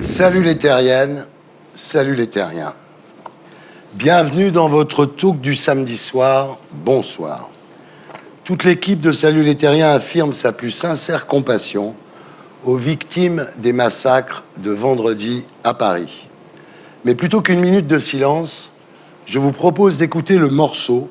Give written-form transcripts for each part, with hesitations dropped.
Salut les terriennes, salut les terriens. Bienvenue dans votre talk du samedi soir, bonsoir. Toute l'équipe de Salut les terriens affirme sa plus sincère compassion aux victimes des massacres de vendredi à Paris. Mais plutôt qu'une minute de silence, je vous propose d'écouter le morceau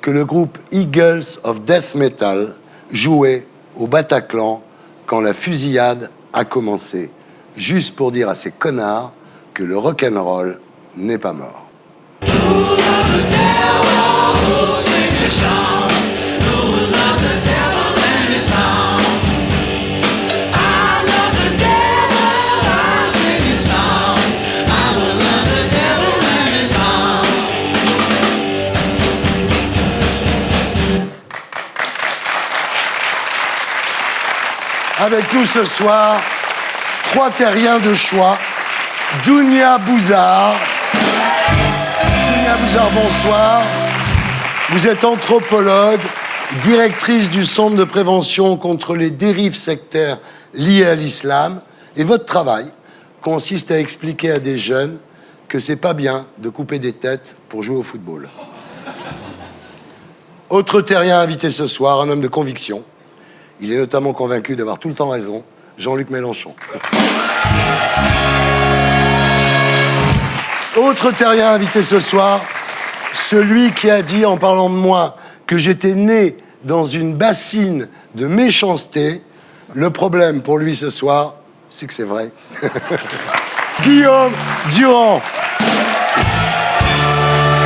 que le groupe Eagles of Death Metal jouait au Bataclan quand la fusillade a commencé, juste pour dire à ces connards que le rock'n'roll n'est pas mort. Avec nous ce soir, 3 terriens de choix. Dounia Bouzard. Dounia Bouzard, bonsoir. Vous êtes anthropologue, directrice du Centre de prévention contre les dérives sectaires liées à l'islam. Et votre travail consiste à expliquer à des jeunes que c'est pas bien de couper des têtes pour jouer au football. Autre terrien invité ce soir, un homme de conviction. Il est notamment convaincu d'avoir tout le temps raison, Jean-Luc Mélenchon. Autre terrien invité ce soir, celui qui a dit en parlant de moi que j'étais né dans une bassine de méchanceté. Le problème pour lui ce soir, c'est que c'est vrai. Guillaume Durand.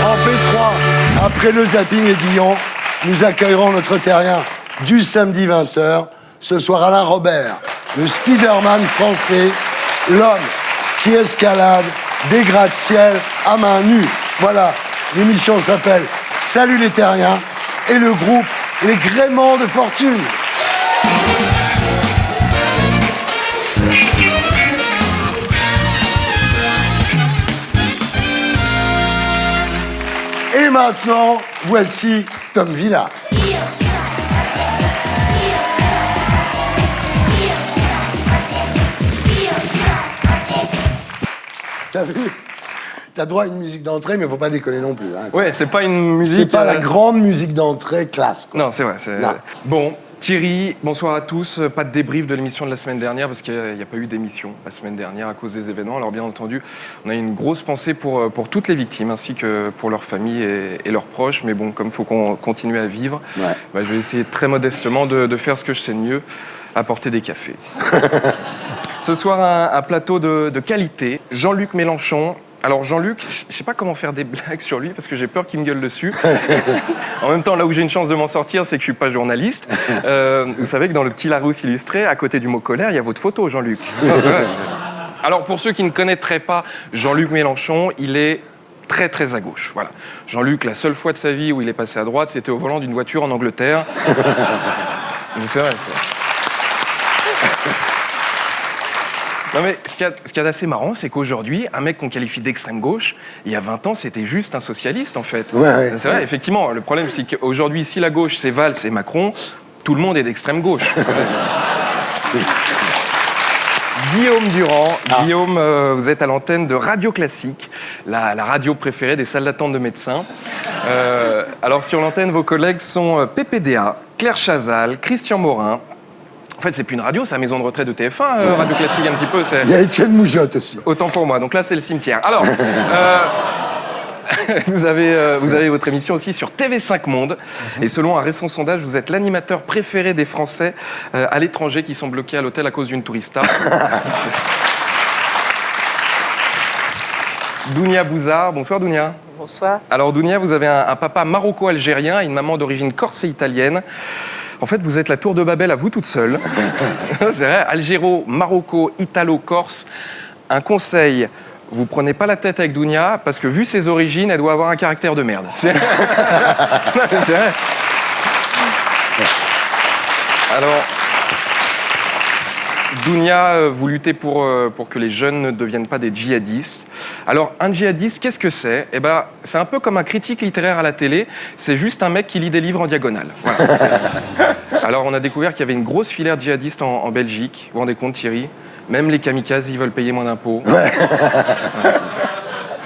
En P3, après le zapping et Guillaume, nous accueillerons notre terrien du samedi 20h, ce soir Alain Robert, le Spider-Man français, l'homme qui escalade des gratte-ciel à main nue. Voilà, l'émission s'appelle Salut les terriens et le groupe Les Gréments de Fortune. Et maintenant, voici Tom Villa. T'as vu? T'as droit à une musique d'entrée, mais faut pas déconner non plus. Hein. Ouais, c'est pas une musique... C'est pas la grande musique d'entrée classe. Quoi. Non, c'est vrai. Bon, Thierry, bonsoir à tous. Pas de débrief de l'émission de la semaine dernière, parce qu'il n'y a pas eu d'émission la semaine dernière à cause des événements. Alors bien entendu, on a une grosse pensée pour toutes les victimes, ainsi que pour leurs familles et leurs proches. Mais bon, comme il faut qu'on continue à vivre, je vais essayer très modestement de faire ce que je sais de mieux, apporter des cafés. Ce soir, un plateau de qualité. Jean-Luc Mélenchon. Alors Jean-Luc, je sais pas comment faire des blagues sur lui parce que j'ai peur qu'il me gueule dessus. En même temps, là où j'ai une chance de m'en sortir, c'est que je suis pas journaliste. Vous savez que dans le petit Larousse illustré, à côté du mot colère, il y a votre photo, Jean-Luc. Alors pour ceux qui ne connaîtraient pas Jean-Luc Mélenchon, il est très très à gauche. Voilà. Jean-Luc, la seule fois de sa vie où il est passé à droite, c'était au volant d'une voiture en Angleterre. C'est vrai. Non mais ce qu'il y a d'assez marrant, c'est qu'aujourd'hui, un mec qu'on qualifie d'extrême gauche, il y a 20 ans, c'était juste un socialiste, en fait. Ouais. C'est vrai, effectivement. Le problème, c'est qu'aujourd'hui, si la gauche, c'est Valls et Macron, tout le monde est d'extrême gauche. Guillaume Durand. Guillaume, vous êtes à l'antenne de Radio Classique, la radio préférée des salles d'attente de médecins. Alors, sur l'antenne, vos collègues sont PPDA, Claire Chazal, Christian Morin. En fait, c'est plus une radio, c'est la maison de retraite de TF1, Radio Classique, un petit peu. Il y a Étienne Moujotte aussi. Autant pour moi. Donc là, c'est le cimetière. Alors, vous avez votre émission aussi sur TV5 Monde. Et selon un récent sondage, vous êtes l'animateur préféré des Français à l'étranger qui sont bloqués à l'hôtel à cause d'une tourista. Dounia Bouzard. Bonsoir, Dounia. Bonsoir. Alors, Dounia, vous avez un papa maroco-algérien et une maman d'origine corse et italienne. En fait, vous êtes la tour de Babel à vous toute seule. C'est vrai, Algéro, Marocco, Italo, Corse. Un conseil, vous prenez pas la tête avec Dounia, parce que vu ses origines, elle doit avoir un caractère de merde. C'est vrai. Alors, Dounia, vous luttez pour que les jeunes ne deviennent pas des djihadistes. Alors, un djihadiste, qu'est-ce que c'est ? Eh ben, c'est un peu comme un critique littéraire à la télé, c'est juste un mec qui lit des livres en diagonale. Voilà, Alors, on a découvert qu'il y avait une grosse filière djihadiste en Belgique. Vous vous rendez compte, Thierry? Même les kamikazes, ils veulent payer moins d'impôts. Ouais.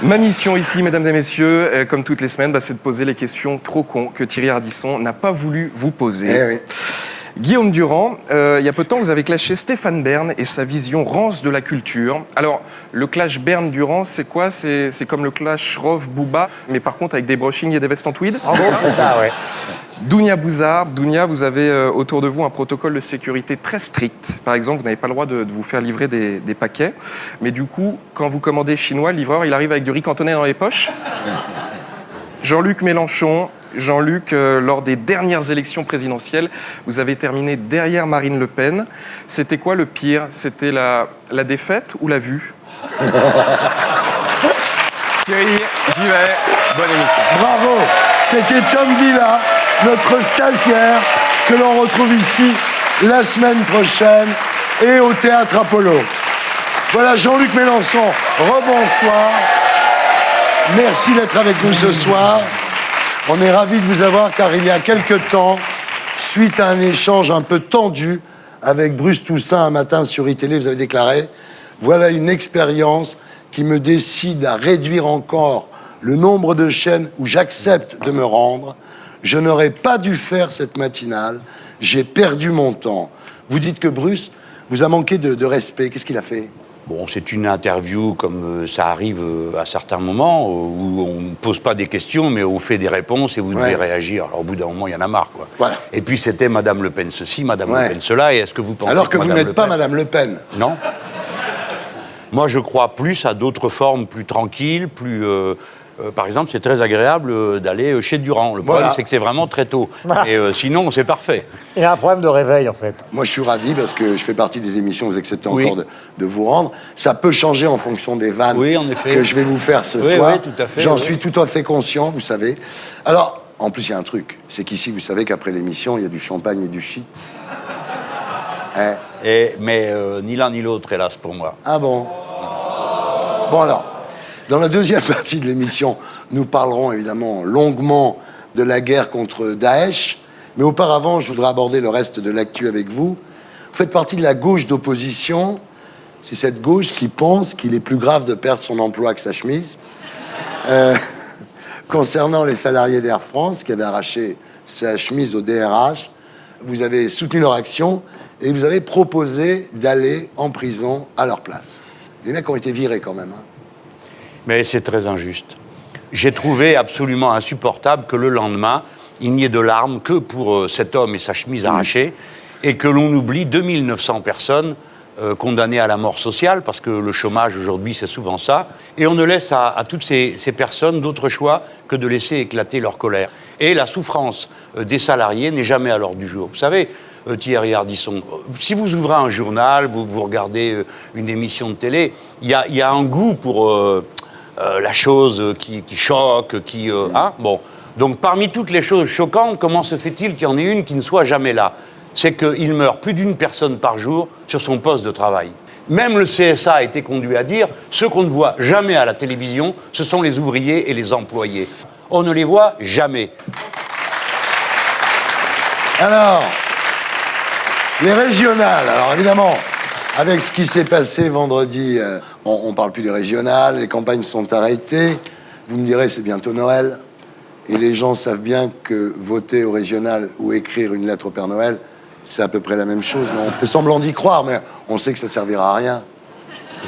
Ma mission ici, mesdames et messieurs, comme toutes les semaines, c'est de poser les questions trop cons que Thierry Ardisson n'a pas voulu vous poser. Eh oui. Guillaume Durand, il y a peu de temps, vous avez clashé Stéphane Bern et sa vision rance de la culture. Alors, le clash Bern-Durand, c'est quoi? C'est comme le clash Rov-Booba, mais par contre avec des brushings et des vestes en tweed? En gros, c'est ça, ouais. Dounia Bouzard, Dounia, vous avez autour de vous un protocole de sécurité très strict. Par exemple, vous n'avez pas le droit de vous faire livrer des paquets. Mais du coup, quand vous commandez chinois, le livreur, il arrive avec du riz cantonais dans les poches. Jean-Luc Mélenchon, lors des dernières élections présidentielles, vous avez terminé derrière Marine Le Pen. C'était quoi le pire? C'était la défaite ou la vue? Thierry, j'y vais. Bonne émission. Bravo. C'était Tom Villa, notre stagiaire, que l'on retrouve ici la semaine prochaine et au Théâtre Apollo. Voilà, Jean-Luc Mélenchon, rebonsoir. Merci d'être avec nous ce soir. On est ravis de vous avoir car il y a quelque temps, suite à un échange un peu tendu avec Bruce Toussaint un matin sur iTélé, vous avez déclaré « Voilà une expérience qui me décide à réduire encore le nombre de chaînes où j'accepte de me rendre. Je n'aurais pas dû faire cette matinale. J'ai perdu mon temps. » Vous dites que Bruce vous a manqué de respect. Qu'est-ce qu'il a fait? Bon, c'est une interview comme ça arrive à certains moments où on ne pose pas des questions, mais on fait des réponses et vous devez réagir. Alors au bout d'un moment, il y en a marre, quoi. Voilà. Et puis c'était Madame Le Pen ceci, Madame Le Pen cela. Et est-ce que vous pensez alors que vous n'êtes pas Pen... Madame Le Pen? Non. Moi, je crois plus à d'autres formes plus tranquilles, plus... par exemple, c'est très agréable d'aller chez Durand. Le problème, c'est que c'est vraiment très tôt. Et sinon, c'est parfait. Il y a un problème de réveil, en fait. Moi, je suis ravi parce que je fais partie des émissions, vous acceptez encore de vous rendre. Ça peut changer en fonction des vannes en effet. que je vais vous faire ce soir. Oui, tout à fait. J'en suis tout à fait conscient, vous savez. Alors, en plus, il y a un truc. C'est qu'ici, vous savez qu'après l'émission, il y a du champagne et du shit. Hein? Mais ni l'un ni l'autre, hélas, pour moi. Ah bon? Bon, alors, dans la deuxième partie de l'émission, nous parlerons évidemment longuement de la guerre contre Daesh. Mais auparavant, je voudrais aborder le reste de l'actu avec vous. Vous faites partie de la gauche d'opposition. C'est cette gauche qui pense qu'il est plus grave de perdre son emploi que sa chemise. Concernant les salariés d'Air France qui avaient arraché sa chemise au DRH, vous avez soutenu leur action et vous avez proposé d'aller en prison à leur place. Les mecs ont été virés quand même. Hein. Mais c'est très injuste. J'ai trouvé absolument insupportable que le lendemain, il n'y ait de larmes que pour cet homme et sa chemise arrachée, et que l'on oublie 2900 personnes condamnées à la mort sociale, parce que le chômage aujourd'hui, c'est souvent ça, et on ne laisse à toutes ces personnes d'autre choix que de laisser éclater leur colère. Et la souffrance des salariés n'est jamais à l'ordre du jour. Vous savez, Thierry Ardisson, si vous ouvrez un journal, vous regardez une émission de télé, il y a un goût pour la chose qui choque, bon. Donc, parmi toutes les choses choquantes, comment se fait-il qu'il y en ait une qui ne soit jamais là? C'est qu'il meurt plus d'une personne par jour sur son poste de travail. Même le CSA a été conduit à dire « ceux qu'on ne voit jamais à la télévision, ce sont les ouvriers et les employés. On ne les voit jamais. » Alors, les régionales, alors évidemment, avec ce qui s'est passé vendredi, on ne parle plus des régionales, les campagnes sont arrêtées. Vous me direz, c'est bientôt Noël. Et les gens savent bien que voter au régional ou écrire une lettre au Père Noël, c'est à peu près la même chose. On fait semblant d'y croire, mais on sait que ça ne servira à rien.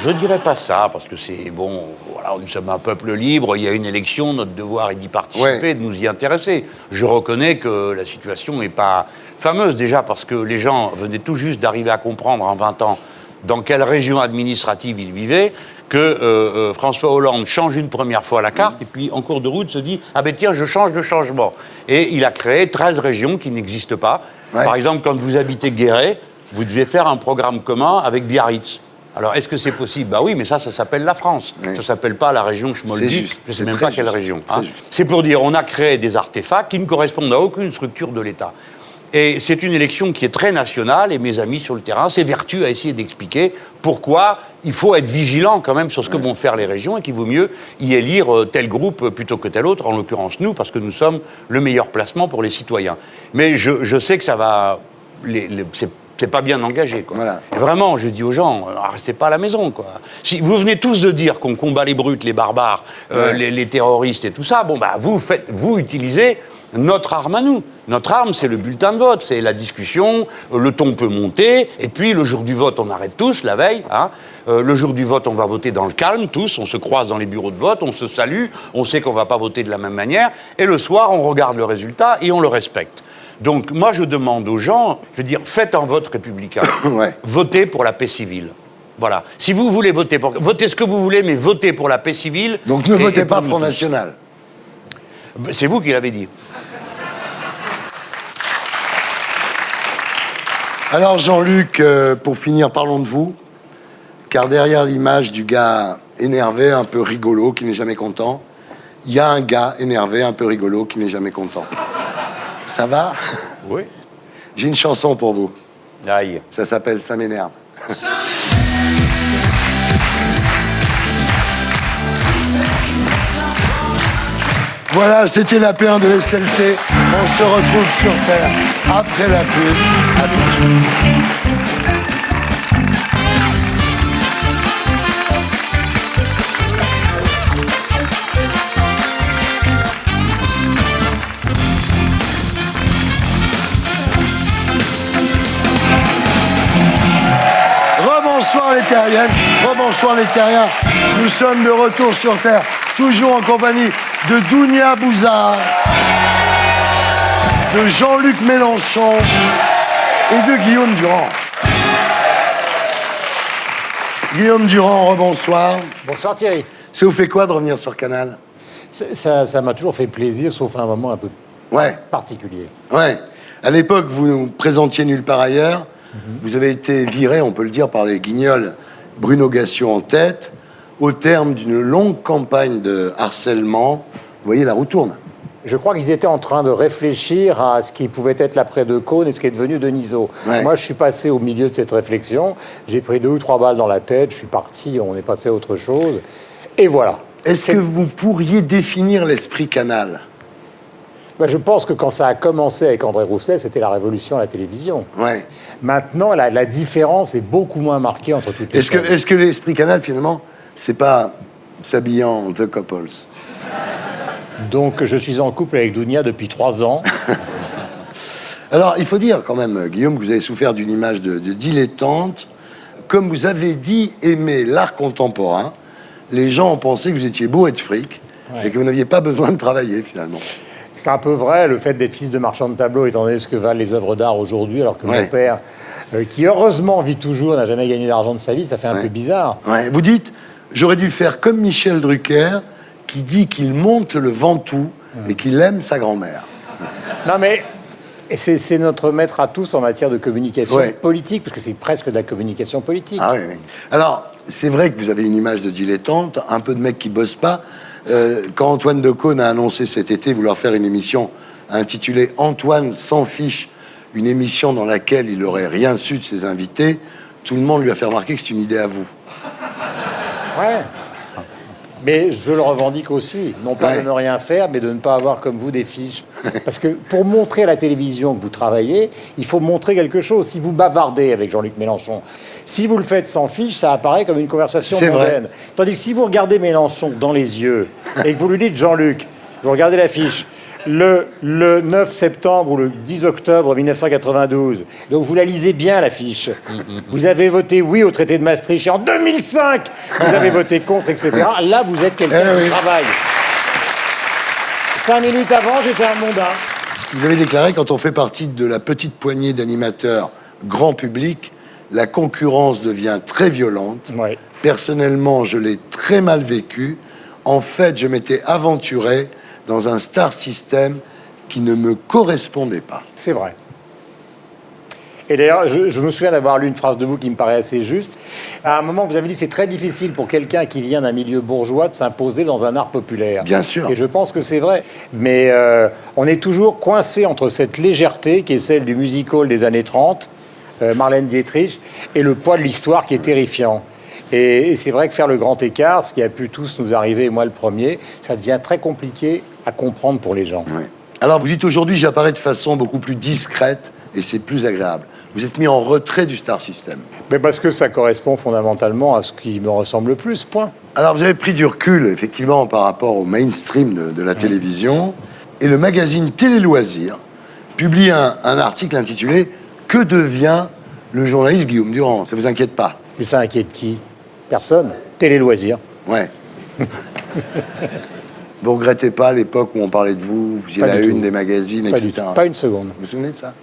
Je ne dirais pas ça, parce que c'est bon, voilà, nous sommes un peuple libre, il y a une élection, notre devoir est d'y participer, de nous y intéresser. Je reconnais que la situation n'est pas fameuse, déjà parce que les gens venaient tout juste d'arriver à comprendre en 20 ans dans quelle région administrative ils vivaient, que François Hollande change une première fois la carte, et puis en cours de route se dit « Ah ben tiens, je change de changement ». Et il a créé 13 régions qui n'existent pas. Ouais. Par exemple, quand vous habitez Guéret, vous devez faire un programme commun avec Biarritz. Alors, est-ce que c'est possible? Bah oui, mais ça s'appelle la France. Oui. Ça s'appelle pas la région Schmoldy. Je ne sais même pas quelle région. Hein. C'est pour dire, on a créé des artefacts qui ne correspondent à aucune structure de l'État. Et c'est une élection qui est très nationale, et mes amis sur le terrain s'évertuent à essayer d'expliquer pourquoi il faut être vigilant quand même sur ce que vont faire les régions, et qu'il vaut mieux y élire tel groupe plutôt que tel autre, en l'occurrence nous, parce que nous sommes le meilleur placement pour les citoyens. Mais je sais que ça va c'est pas bien engagé, quoi. Voilà. Et vraiment, je dis aux gens, restez pas à la maison, quoi. Si vous venez tous de dire qu'on combat les brutes, les barbares, les terroristes et tout ça, bon, bah, vous utilisez notre arme à nous. Notre arme, c'est le bulletin de vote, c'est la discussion, le ton peut monter, et puis le jour du vote, on arrête tous, la veille, hein. Le jour du vote, on va voter dans le calme, tous, on se croise dans les bureaux de vote, on se salue, on sait qu'on va pas voter de la même manière, et le soir, on regarde le résultat et on le respecte. Donc, moi, je demande aux gens, je veux dire, faites un vote républicain. Ouais. Votez pour la paix civile. Voilà. Si vous voulez votez ce que vous voulez, mais votez pour la paix civile. Donc ne votez pas pour nous Front tous. National. C'est vous qui l'avez dit. Alors Jean-Luc, pour finir, parlons de vous. Car derrière l'image du gars énervé, un peu rigolo, qui n'est jamais content, il y a un gars énervé, un peu rigolo, qui n'est jamais content. Ça va? Oui. J'ai une chanson pour vous. Aïe. Ça s'appelle « Ça m'énerve ». Voilà, c'était la P1 de SLT. On se retrouve sur Terre après la pub. À tout de suite. Rebonsoir les terriennes, rebonsoir les terriens. Nous sommes de retour sur Terre, toujours en compagnie de Dounia Bouzard, de Jean-Luc Mélenchon et de Guillaume Durand. Guillaume Durand, rebonsoir. Bonsoir Thierry. Ça vous fait quoi de revenir sur Canal? Ça m'a toujours fait plaisir, sauf à un moment un peu Ouais, particulier. ouais. À l'époque, vous nous présentiez nulle part ailleurs. Vous avez été viré, on peut le dire, par les guignols Bruno Gassio en tête, au terme d'une longue campagne de harcèlement. Vous voyez, la roue tourne. Je crois qu'ils étaient en train de réfléchir à ce qui pouvait être l'après de Cône et ce qui est devenu Denisot. Ouais. Moi, je suis passé au milieu de cette réflexion. J'ai pris 2 ou 3 balles dans la tête. Je suis parti, on est passé à autre chose. Et voilà. Est-ce que vous pourriez définir l'esprit Canal? Ben, je pense que quand ça a commencé avec André Rousselet, c'était la révolution à la télévision. Ouais. Maintenant, la différence est beaucoup moins marquée entre toutes les chaînes. Est-ce que l'esprit Canal, finalement, c'est pas s'habillant en The Couples? Donc, je suis en couple avec Dounia depuis 3 ans. Alors, il faut dire quand même, Guillaume, que vous avez souffert d'une image de dilettante. Comme vous avez dit aimer l'art contemporain, les gens ont pensé que vous étiez beau et de fric, Ouais. et que vous n'aviez pas besoin de travailler, finalement. C'est un peu vrai, le fait d'être fils de marchand de tableaux, étant donné ce que valent les œuvres d'art aujourd'hui, alors que Ouais. mon père, qui heureusement vit toujours, n'a jamais gagné d'argent de sa vie, ça fait un Ouais. peu bizarre. Ouais. Vous dites, j'aurais dû faire comme Michel Drucker, qui dit qu'il monte le Ventoux et qu'il aime sa grand-mère. Non mais, c'est notre maître à tous en matière de communication Ouais. politique, parce que c'est presque de la communication politique. Ah oui, oui. Alors, c'est vrai que vous avez une image de dilettante, un peu de mec qui bosse pas. Quand Antoine Decaune a annoncé cet été vouloir faire une émission intitulée « Antoine s'en fiche », une émission dans laquelle il n'aurait rien su de ses invités, tout le monde lui a fait remarquer que c'est une idée à vous. Ouais. Mais je le revendique aussi, non pas Ouais. de ne rien faire, mais de ne pas avoir comme vous des fiches. Parce que pour montrer à la télévision que vous travaillez, il faut montrer quelque chose. Si vous bavardez avec Jean-Luc Mélenchon, si vous le faites sans fiche, ça apparaît comme une conversation C'est vrai. mondaine. Tandis que si vous regardez Mélenchon dans les yeux et que vous lui dites Jean-Luc, vous regardez l'affiche, le 9 septembre ou le 10 octobre 1992. Donc vous la lisez bien, l'affiche. Vous avez voté oui au traité de Maastricht et en 2005, vous avez voté contre, etc. Là, vous êtes quelqu'un Eh qui oui. travaille. 5 minutes avant, j'étais un mondain. Vous avez déclaré, quand on fait partie de la petite poignée d'animateurs grand public, la concurrence devient très violente. Ouais. Personnellement, je l'ai très mal vécu. En fait, je m'étais aventuré dans un star system qui ne me correspondait pas. C'est vrai. Et d'ailleurs, je me souviens d'avoir lu une phrase de vous qui me paraît assez juste. À un moment, vous avez dit que c'est très difficile pour quelqu'un qui vient d'un milieu bourgeois de s'imposer dans un art populaire. Bien sûr. Et je pense que c'est vrai. Mais on est toujours coincé entre cette légèreté qui est celle du music-hall des années 30, Marlène Dietrich, et le poids de l'histoire qui est terrifiant. Et c'est vrai que faire le grand écart, ce qui a pu tous nous arriver, et moi le premier, ça devient très compliqué à comprendre pour les gens. Ouais. Alors, vous dites aujourd'hui, j'apparais de façon beaucoup plus discrète et c'est plus agréable. vous êtes mis en retrait du Star System. Mais parce que ça correspond fondamentalement à ce qui me ressemble le plus, point. Alors, vous avez pris du recul, effectivement, par rapport au mainstream de la télévision. Et le magazine Télé Loisirs publie un article intitulé « Que devient le journaliste Guillaume Durand ?» Ça vous inquiète pas? Mais ça inquiète qui? Personne. Télé Loisirs. Ouais. Vous regrettez pas l'époque où on parlait de vous, vous étiez Pas la du une tout. des magazines, Pas etc. du tout. Pas une seconde. Vous vous souvenez de ça?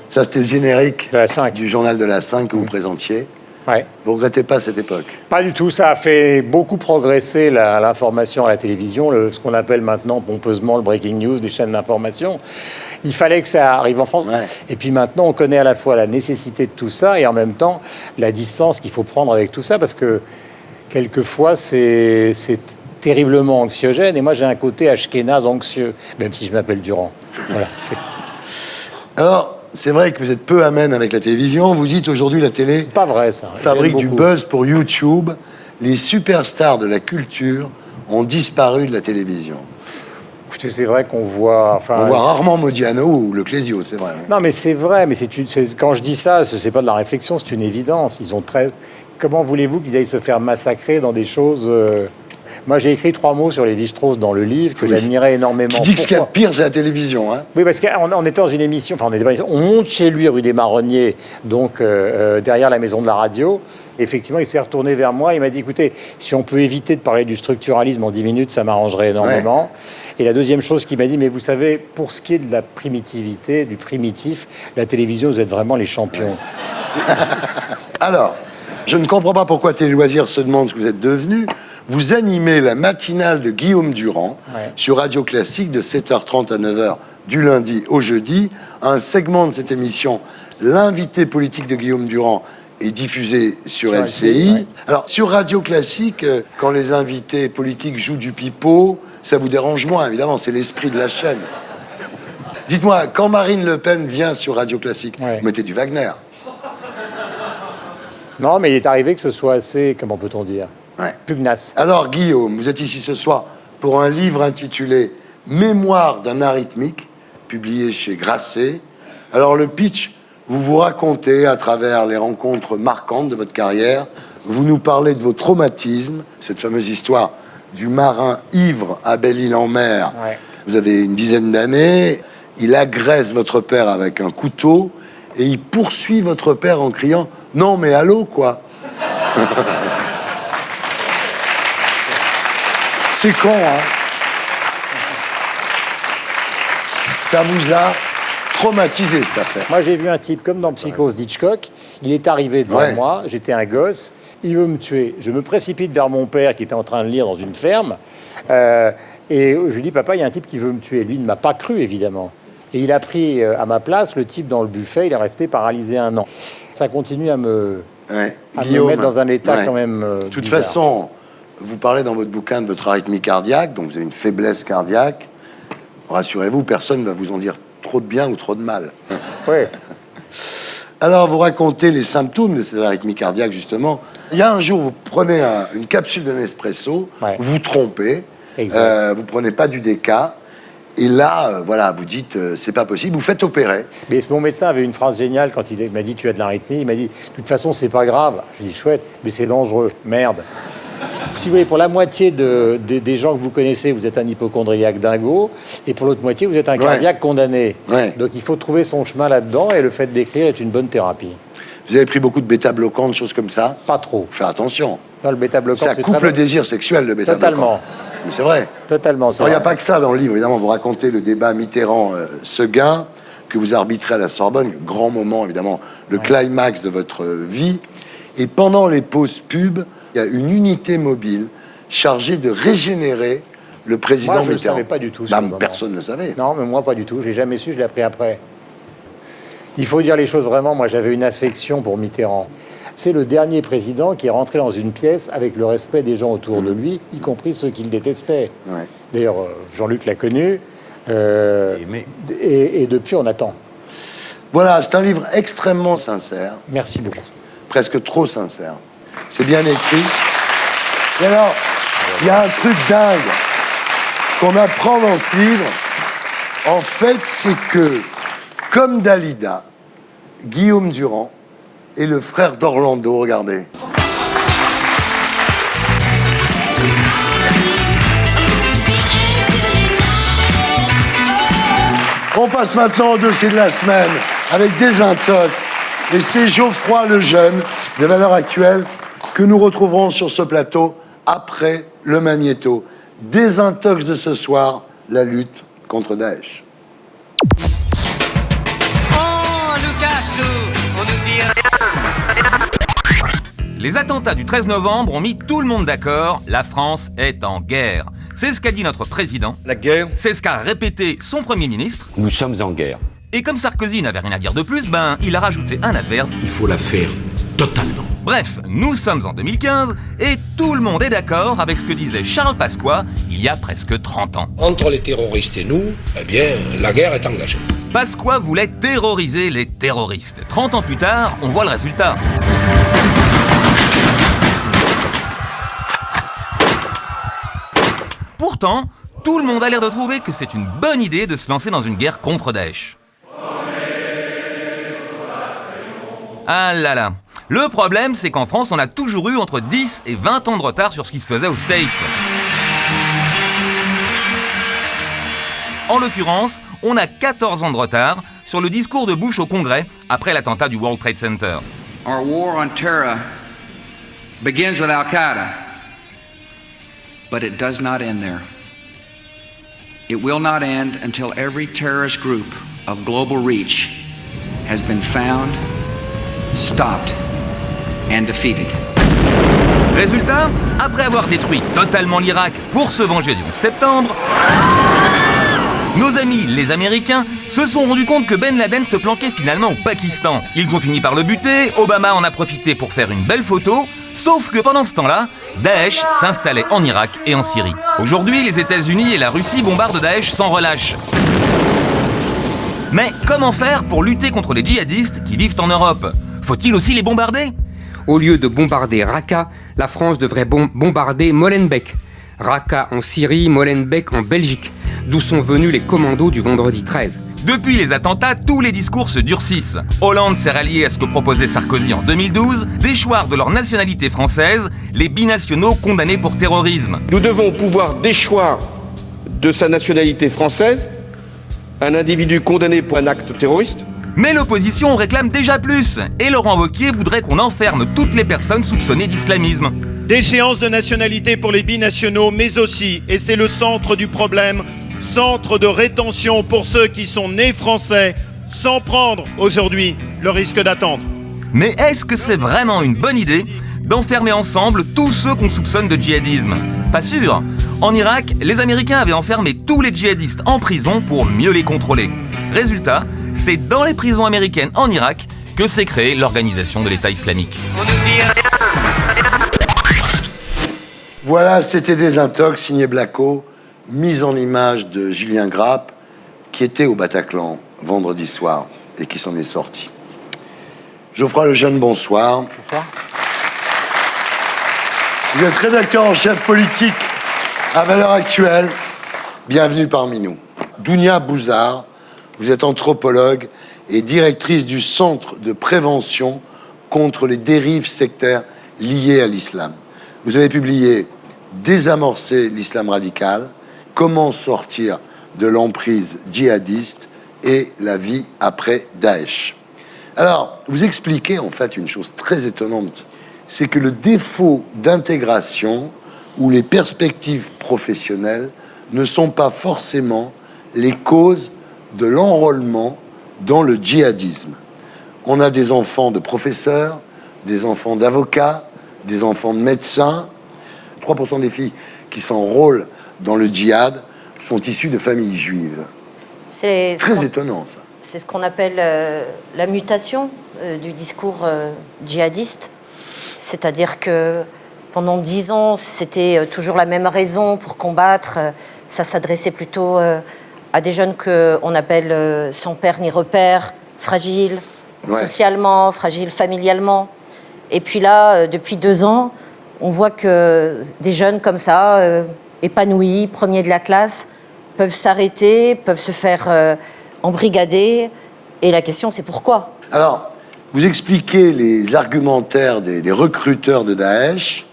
Ça, c'était le générique De la 5. du journal de la 5 que vous présentiez. Ouais. Vous regrettez pas cette époque? Pas du tout. Ça a fait beaucoup progresser l'information à la télévision, ce qu'on appelle maintenant pompeusement le breaking news des chaînes d'information. Il fallait que ça arrive en France. Ouais. Et puis maintenant, on connaît à la fois la nécessité de tout ça et en même temps la distance qu'il faut prendre avec tout ça, parce que quelquefois, c'est terriblement anxiogène. Et moi, j'ai un côté ashkénaze anxieux, même si je m'appelle Durand. Voilà. Alors, c'est vrai que vous êtes peu amène avec la télévision. Vous dites aujourd'hui la télé C'est pas vrai, ça. fabrique J'aime du beaucoup. buzz pour YouTube. Les superstars de la culture ont disparu de la télévision. Écoutez, c'est vrai qu'on voit... Enfin, On voit rarement Modiano ou Le Clésio, c'est vrai. Non, mais c'est vrai, mais quand je dis ça, c'est pas de la réflexion, c'est une évidence. Ils ont très... Comment voulez-vous qu'ils aillent se faire massacrer dans des choses... Moi, j'ai écrit 3 mots sur Lévi-Strauss dans le livre que j'admirais énormément. Qui dit que ce qu'il y a de Pourquoi pire, c'est la télévision. Hein. Oui, parce qu'on était dans une émission, on monte chez lui, rue des Marronniers, donc derrière la maison de la radio. Effectivement, il s'est retourné vers moi, il m'a dit, écoutez, si on peut éviter de parler du structuralisme en 10 minutes, ça m'arrangerait énormément. Ouais. Et la deuxième chose qu'il m'a dit, mais vous savez, pour ce qui est de la primitivité, du primitif, la télévision, vous êtes vraiment les champions. Ouais. Alors, je ne comprends pas pourquoi Télé Loisirs se demande ce que vous êtes devenu. Vous animez la matinale de Guillaume Durand sur Radio Classique de 7h30 à 9h du lundi au jeudi. Un segment de cette émission, l'invité politique de Guillaume Durand, est diffusé sur LCI. Ouais. Alors, sur Radio Classique, quand les invités politiques jouent du pipeau, ça vous dérange moins, évidemment, c'est l'esprit de la chaîne. Dites-moi, quand Marine Le Pen vient sur Radio Classique, vous mettez du Wagner? Non, mais il est arrivé que ce soit assez, comment peut-on dire, pugnace. Alors, Guillaume, vous êtes ici ce soir pour un livre intitulé « Mémoire d'un arythmique », publié chez Grasset. Alors, le pitch, vous vous racontez à travers les rencontres marquantes de votre carrière. Vous nous parlez de vos traumatismes, cette fameuse histoire du marin ivre à Belle-Île-en-Mer. Ouais. Vous avez une dizaine d'années. Il agresse votre père avec un couteau et il poursuit votre père en criant « Non, mais allô, quoi !» C'est con, hein? Ça vous a traumatisé, cette affaire. Moi, j'ai vu un type, comme dans Psychose d'Hitchcock, il est arrivé devant moi, j'étais un gosse, il veut me tuer. Je me précipite vers mon père qui était en train de lire dans une ferme, et je lui dis, papa, il y a un type qui veut me tuer. Lui, il ne m'a pas cru, évidemment. Et il a pris à ma place le type dans le buffet, il est resté paralysé 1 an. Ça continue à me mettre dans un état quand même De toute façon, vous parlez dans votre bouquin de votre arythmie cardiaque, donc vous avez une faiblesse cardiaque. Rassurez-vous, personne ne va vous en dire trop de bien ou trop de mal. Oui. Alors, vous racontez les symptômes de cette arythmie cardiaque, justement. Il y a un jour, vous prenez une capsule de Nespresso, vous trompez, vous prenez pas du déca, et là, voilà, vous dites, c'est pas possible, vous faites opérer. Mais mon médecin avait une phrase géniale quand il m'a dit, tu as de l'arythmie, il m'a dit, de toute façon, c'est pas grave. Je dis, chouette, mais c'est dangereux, merde. Si vous voulez, pour la moitié des gens que vous connaissez, vous êtes un hypocondriaque dingo, et pour l'autre moitié, vous êtes un cardiaque condamné. Ouais. Donc il faut trouver son chemin là-dedans, et le fait d'écrire est une bonne thérapie. Vous avez pris beaucoup de bêta-bloquants, de choses comme ça? Pas trop. Faut faire attention. Non, le bêta-bloquant, ça coupe le désir sexuel, le bêta-bloquant. Totalement. Mais c'est vrai. Totalement. Il n'y a pas que ça dans le livre. Évidemment, vous racontez le débat Mitterrand-Seguin, que vous arbitrez à la Sorbonne, grand moment, évidemment, le climax de votre vie. Et pendant les pauses pub, il y a une unité mobile chargée de régénérer le président Mitterrand. Moi, je ne le savais pas du tout. Personne ne le savait. Non, mais moi, pas du tout. Je l'ai jamais su, je l'ai appris après. Il faut dire les choses vraiment. Moi, j'avais une affection pour Mitterrand. C'est le dernier président qui est rentré dans une pièce avec le respect des gens autour de lui, y compris ceux qui le détestaient. Ouais. D'ailleurs, Jean-Luc l'a connu. Et depuis, on attend. Voilà, c'est un livre extrêmement sincère, Merci beaucoup. presque trop sincère. C'est bien écrit. Et alors, il y a un truc dingue qu'on apprend dans ce livre. En fait, c'est que, comme Dalida, Guillaume Durand est le frère d'Orlando, regardez. On passe maintenant au dossier de la semaine avec Désintox. Et c'est Geoffroy Lejeune, de Valeurs Actuelles, que nous retrouverons sur ce plateau après le Magnéto. Désintox de ce soir, la lutte contre Daesh. On nous cache tout, on nous dit rien. Les attentats du 13 novembre ont mis tout le monde d'accord, la France est en guerre. C'est ce qu'a dit notre président. La guerre? C'est ce qu'a répété son Premier ministre. Nous sommes en guerre. Et comme Sarkozy n'avait rien à dire de plus, il a rajouté un adverbe. Il faut la faire totalement. Bref, nous sommes en 2015 et tout le monde est d'accord avec ce que disait Charles Pasqua il y a presque 30 ans. Entre les terroristes et nous, eh bien, la guerre est engagée. Pasqua voulait terroriser les terroristes. 30 ans plus tard, on voit le résultat. Pourtant, tout le monde a l'air de trouver que c'est une bonne idée de se lancer dans une guerre contre Daesh. Ah là là. Le problème, c'est qu'en France, on a toujours eu entre 10 et 20 ans de retard sur ce qui se faisait aux States. En l'occurrence, on a 14 ans de retard sur le discours de Bush au Congrès après l'attentat du World Trade Center. Our war on terror begins with Al-Qaeda, but it does not end there. It will not end until every terrorist group of global reach has been found, stopped, and defeated. Résultat, après avoir détruit totalement l'Irak pour se venger du 11 septembre, nos amis, les Américains, se sont rendus compte que Ben Laden se planquait finalement au Pakistan. Ils ont fini par le buter, Obama en a profité pour faire une belle photo, sauf que pendant ce temps-là, Daesh s'installait en Irak et en Syrie. Aujourd'hui, les États-Unis et la Russie bombardent Daesh sans relâche. Mais comment faire pour lutter contre les djihadistes qui vivent en Europe? Faut-il aussi les bombarder? Au lieu de bombarder Raqqa, la France devrait bombarder Molenbeek. Raqqa en Syrie, Molenbeek en Belgique, d'où sont venus les commandos du vendredi 13. Depuis les attentats, tous les discours se durcissent. Hollande s'est rallié à ce que proposait Sarkozy en 2012, déchoir de leur nationalité française les binationaux condamnés pour terrorisme. Nous devons pouvoir déchoir de sa nationalité française un individu condamné pour un acte terroriste. Mais l'opposition réclame déjà plus, et Laurent Wauquiez voudrait qu'on enferme toutes les personnes soupçonnées d'islamisme. Déchéance de nationalité pour les binationaux, mais aussi, et c'est le centre du problème, centre de rétention pour ceux qui sont nés français, sans prendre aujourd'hui le risque d'attendre. Mais est-ce que c'est vraiment une bonne idée d'enfermer ensemble tous ceux qu'on soupçonne de djihadisme? Pas sûr. En Irak, les Américains avaient enfermé tous les djihadistes en prison pour mieux les contrôler. Résultat, c'est dans les prisons américaines en Irak que s'est créée l'organisation de l'État islamique. On nous dit rien. Voilà, c'était Désintox, signé Blacko, mise en image de Julien Grappe, qui était au Bataclan vendredi soir et qui s'en est sorti. Geoffroy Lejeune, bonsoir. Bonsoir. Vous êtes rédacteur en chef politique à Valeurs Actuelles. Bienvenue parmi nous. Dounia Bouzard, vous êtes anthropologue et directrice du Centre de prévention contre les dérives sectaires liées à l'islam. Vous avez publié Désamorcer l'islam radical, comment sortir de l'emprise djihadiste et la vie après Daesh. Alors, vous expliquez en fait une chose très étonnante, c'est que le défaut d'intégration ou les perspectives professionnelles ne sont pas forcément les causes de l'enrôlement dans le djihadisme. On a des enfants de professeurs, des enfants d'avocats, des enfants de médecins. 3% des filles qui s'enrôlent dans le djihad sont issues de familles juives. C'est très étonnant, ça. C'est ce qu'on appelle la mutation du discours djihadiste. C'est-à-dire que pendant 10 ans, c'était toujours la même raison pour combattre. Ça s'adressait plutôt à des jeunes qu'on appelle sans père ni repère, fragile socialement, fragile familialement. Et puis là, depuis 2 ans, on voit que des jeunes comme ça, épanouis, premiers de la classe, peuvent s'arrêter, peuvent se faire embrigader. Et la question, c'est pourquoi ? Alors, vous expliquez les argumentaires des recruteurs de Daesh.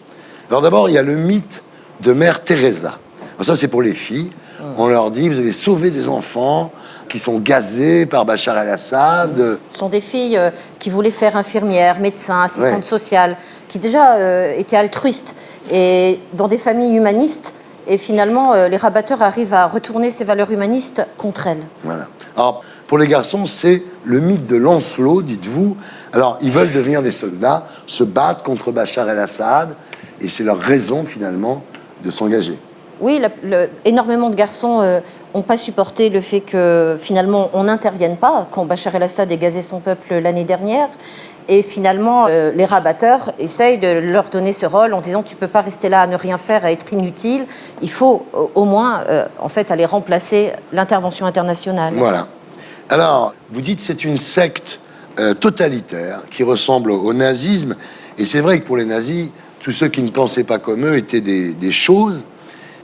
Alors d'abord, il y a le mythe de Mère Teresa. Alors ça, c'est pour les filles. On leur dit, vous avez sauvé des enfants qui sont gazés par Bachar el-Assad. Ce sont des filles qui voulaient faire infirmières, médecins, assistantes sociales, qui déjà étaient altruistes et dans des familles humanistes. Et finalement, les rabatteurs arrivent à retourner ces valeurs humanistes contre elles. Voilà. Alors, pour les garçons, c'est le mythe de Lancelot, dites-vous. Alors, ils veulent devenir des soldats, se battre contre Bachar el-Assad, et c'est leur raison, finalement, de s'engager. Oui, énormément de garçons n'ont pas supporté le fait que, finalement, on n'intervienne pas quand Bachar el-Assad a gazé son peuple l'année dernière. Et finalement, les rabatteurs essayent de leur donner ce rôle en disant « tu ne peux pas rester là à ne rien faire, à être inutile. Il faut au moins, en fait, aller remplacer l'intervention internationale. » Voilà. Alors, vous dites que c'est une secte totalitaire qui ressemble au nazisme. Et c'est vrai que pour les nazis, tous ceux qui ne pensaient pas comme eux étaient des choses.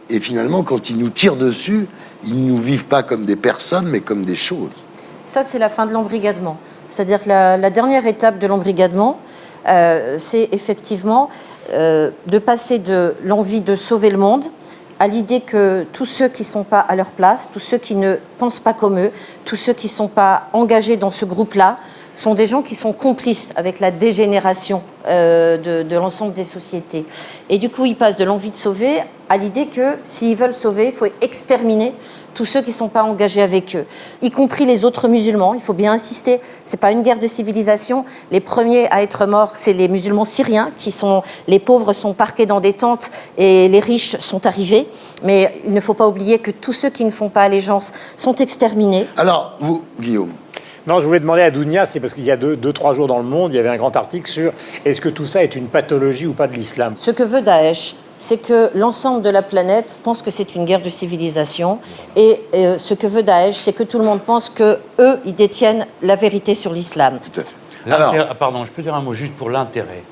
Et finalement, quand ils nous tirent dessus, ils ne nous vivent pas comme des personnes, mais comme des choses. Ça, c'est la fin de l'embrigadement. C'est-à-dire que la dernière étape de l'embrigadement, c'est effectivement de passer de l'envie de sauver le monde à l'idée que tous ceux qui ne sont pas à leur place, tous ceux qui ne pensent pas comme eux, tous ceux qui ne sont pas engagés dans ce groupe-là, sont des gens qui sont complices avec la dégénération de l'ensemble des sociétés. Et du coup, ils passent de l'envie de sauver à l'idée que s'ils veulent sauver, il faut exterminer tous ceux qui ne sont pas engagés avec eux, y compris les autres musulmans. Il faut bien insister, ce n'est pas une guerre de civilisation. Les premiers à être morts, c'est les musulmans syriens, les pauvres sont parqués dans des tentes et les riches sont arrivés. Mais il ne faut pas oublier que tous ceux qui ne font pas allégeance sont exterminés. Alors, vous, Guillaume? Non, je voulais demander à Dounia, c'est parce qu'il y a 2-3 jours dans le Monde, il y avait un grand article sur est-ce que tout ça est une pathologie ou pas de l'islam. Ce que veut Daesh, c'est que l'ensemble de la planète pense que c'est une guerre de civilisation. Et ce que veut Daesh, c'est que tout le monde pense qu'eux, ils détiennent la vérité sur l'islam. Tout à fait. Alors, pardon, je peux dire un mot juste pour l'intérêt.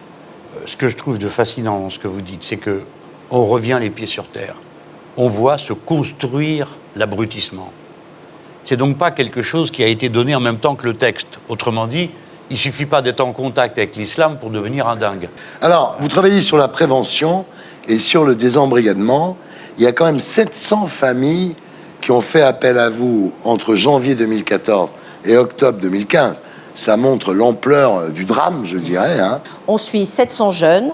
Ce que je trouve de fascinant dans ce que vous dites, c'est qu'on revient les pieds sur terre. On voit se construire l'abrutissement. C'est donc pas quelque chose qui a été donné en même temps que le texte. Autrement dit, il suffit pas d'être en contact avec l'islam pour devenir un dingue. Alors, vous travaillez sur la prévention et sur le désembrigadement. Il y a quand même 700 familles qui ont fait appel à vous entre janvier 2014 et octobre 2015. Ça montre l'ampleur du drame, je dirais. On suit 700 jeunes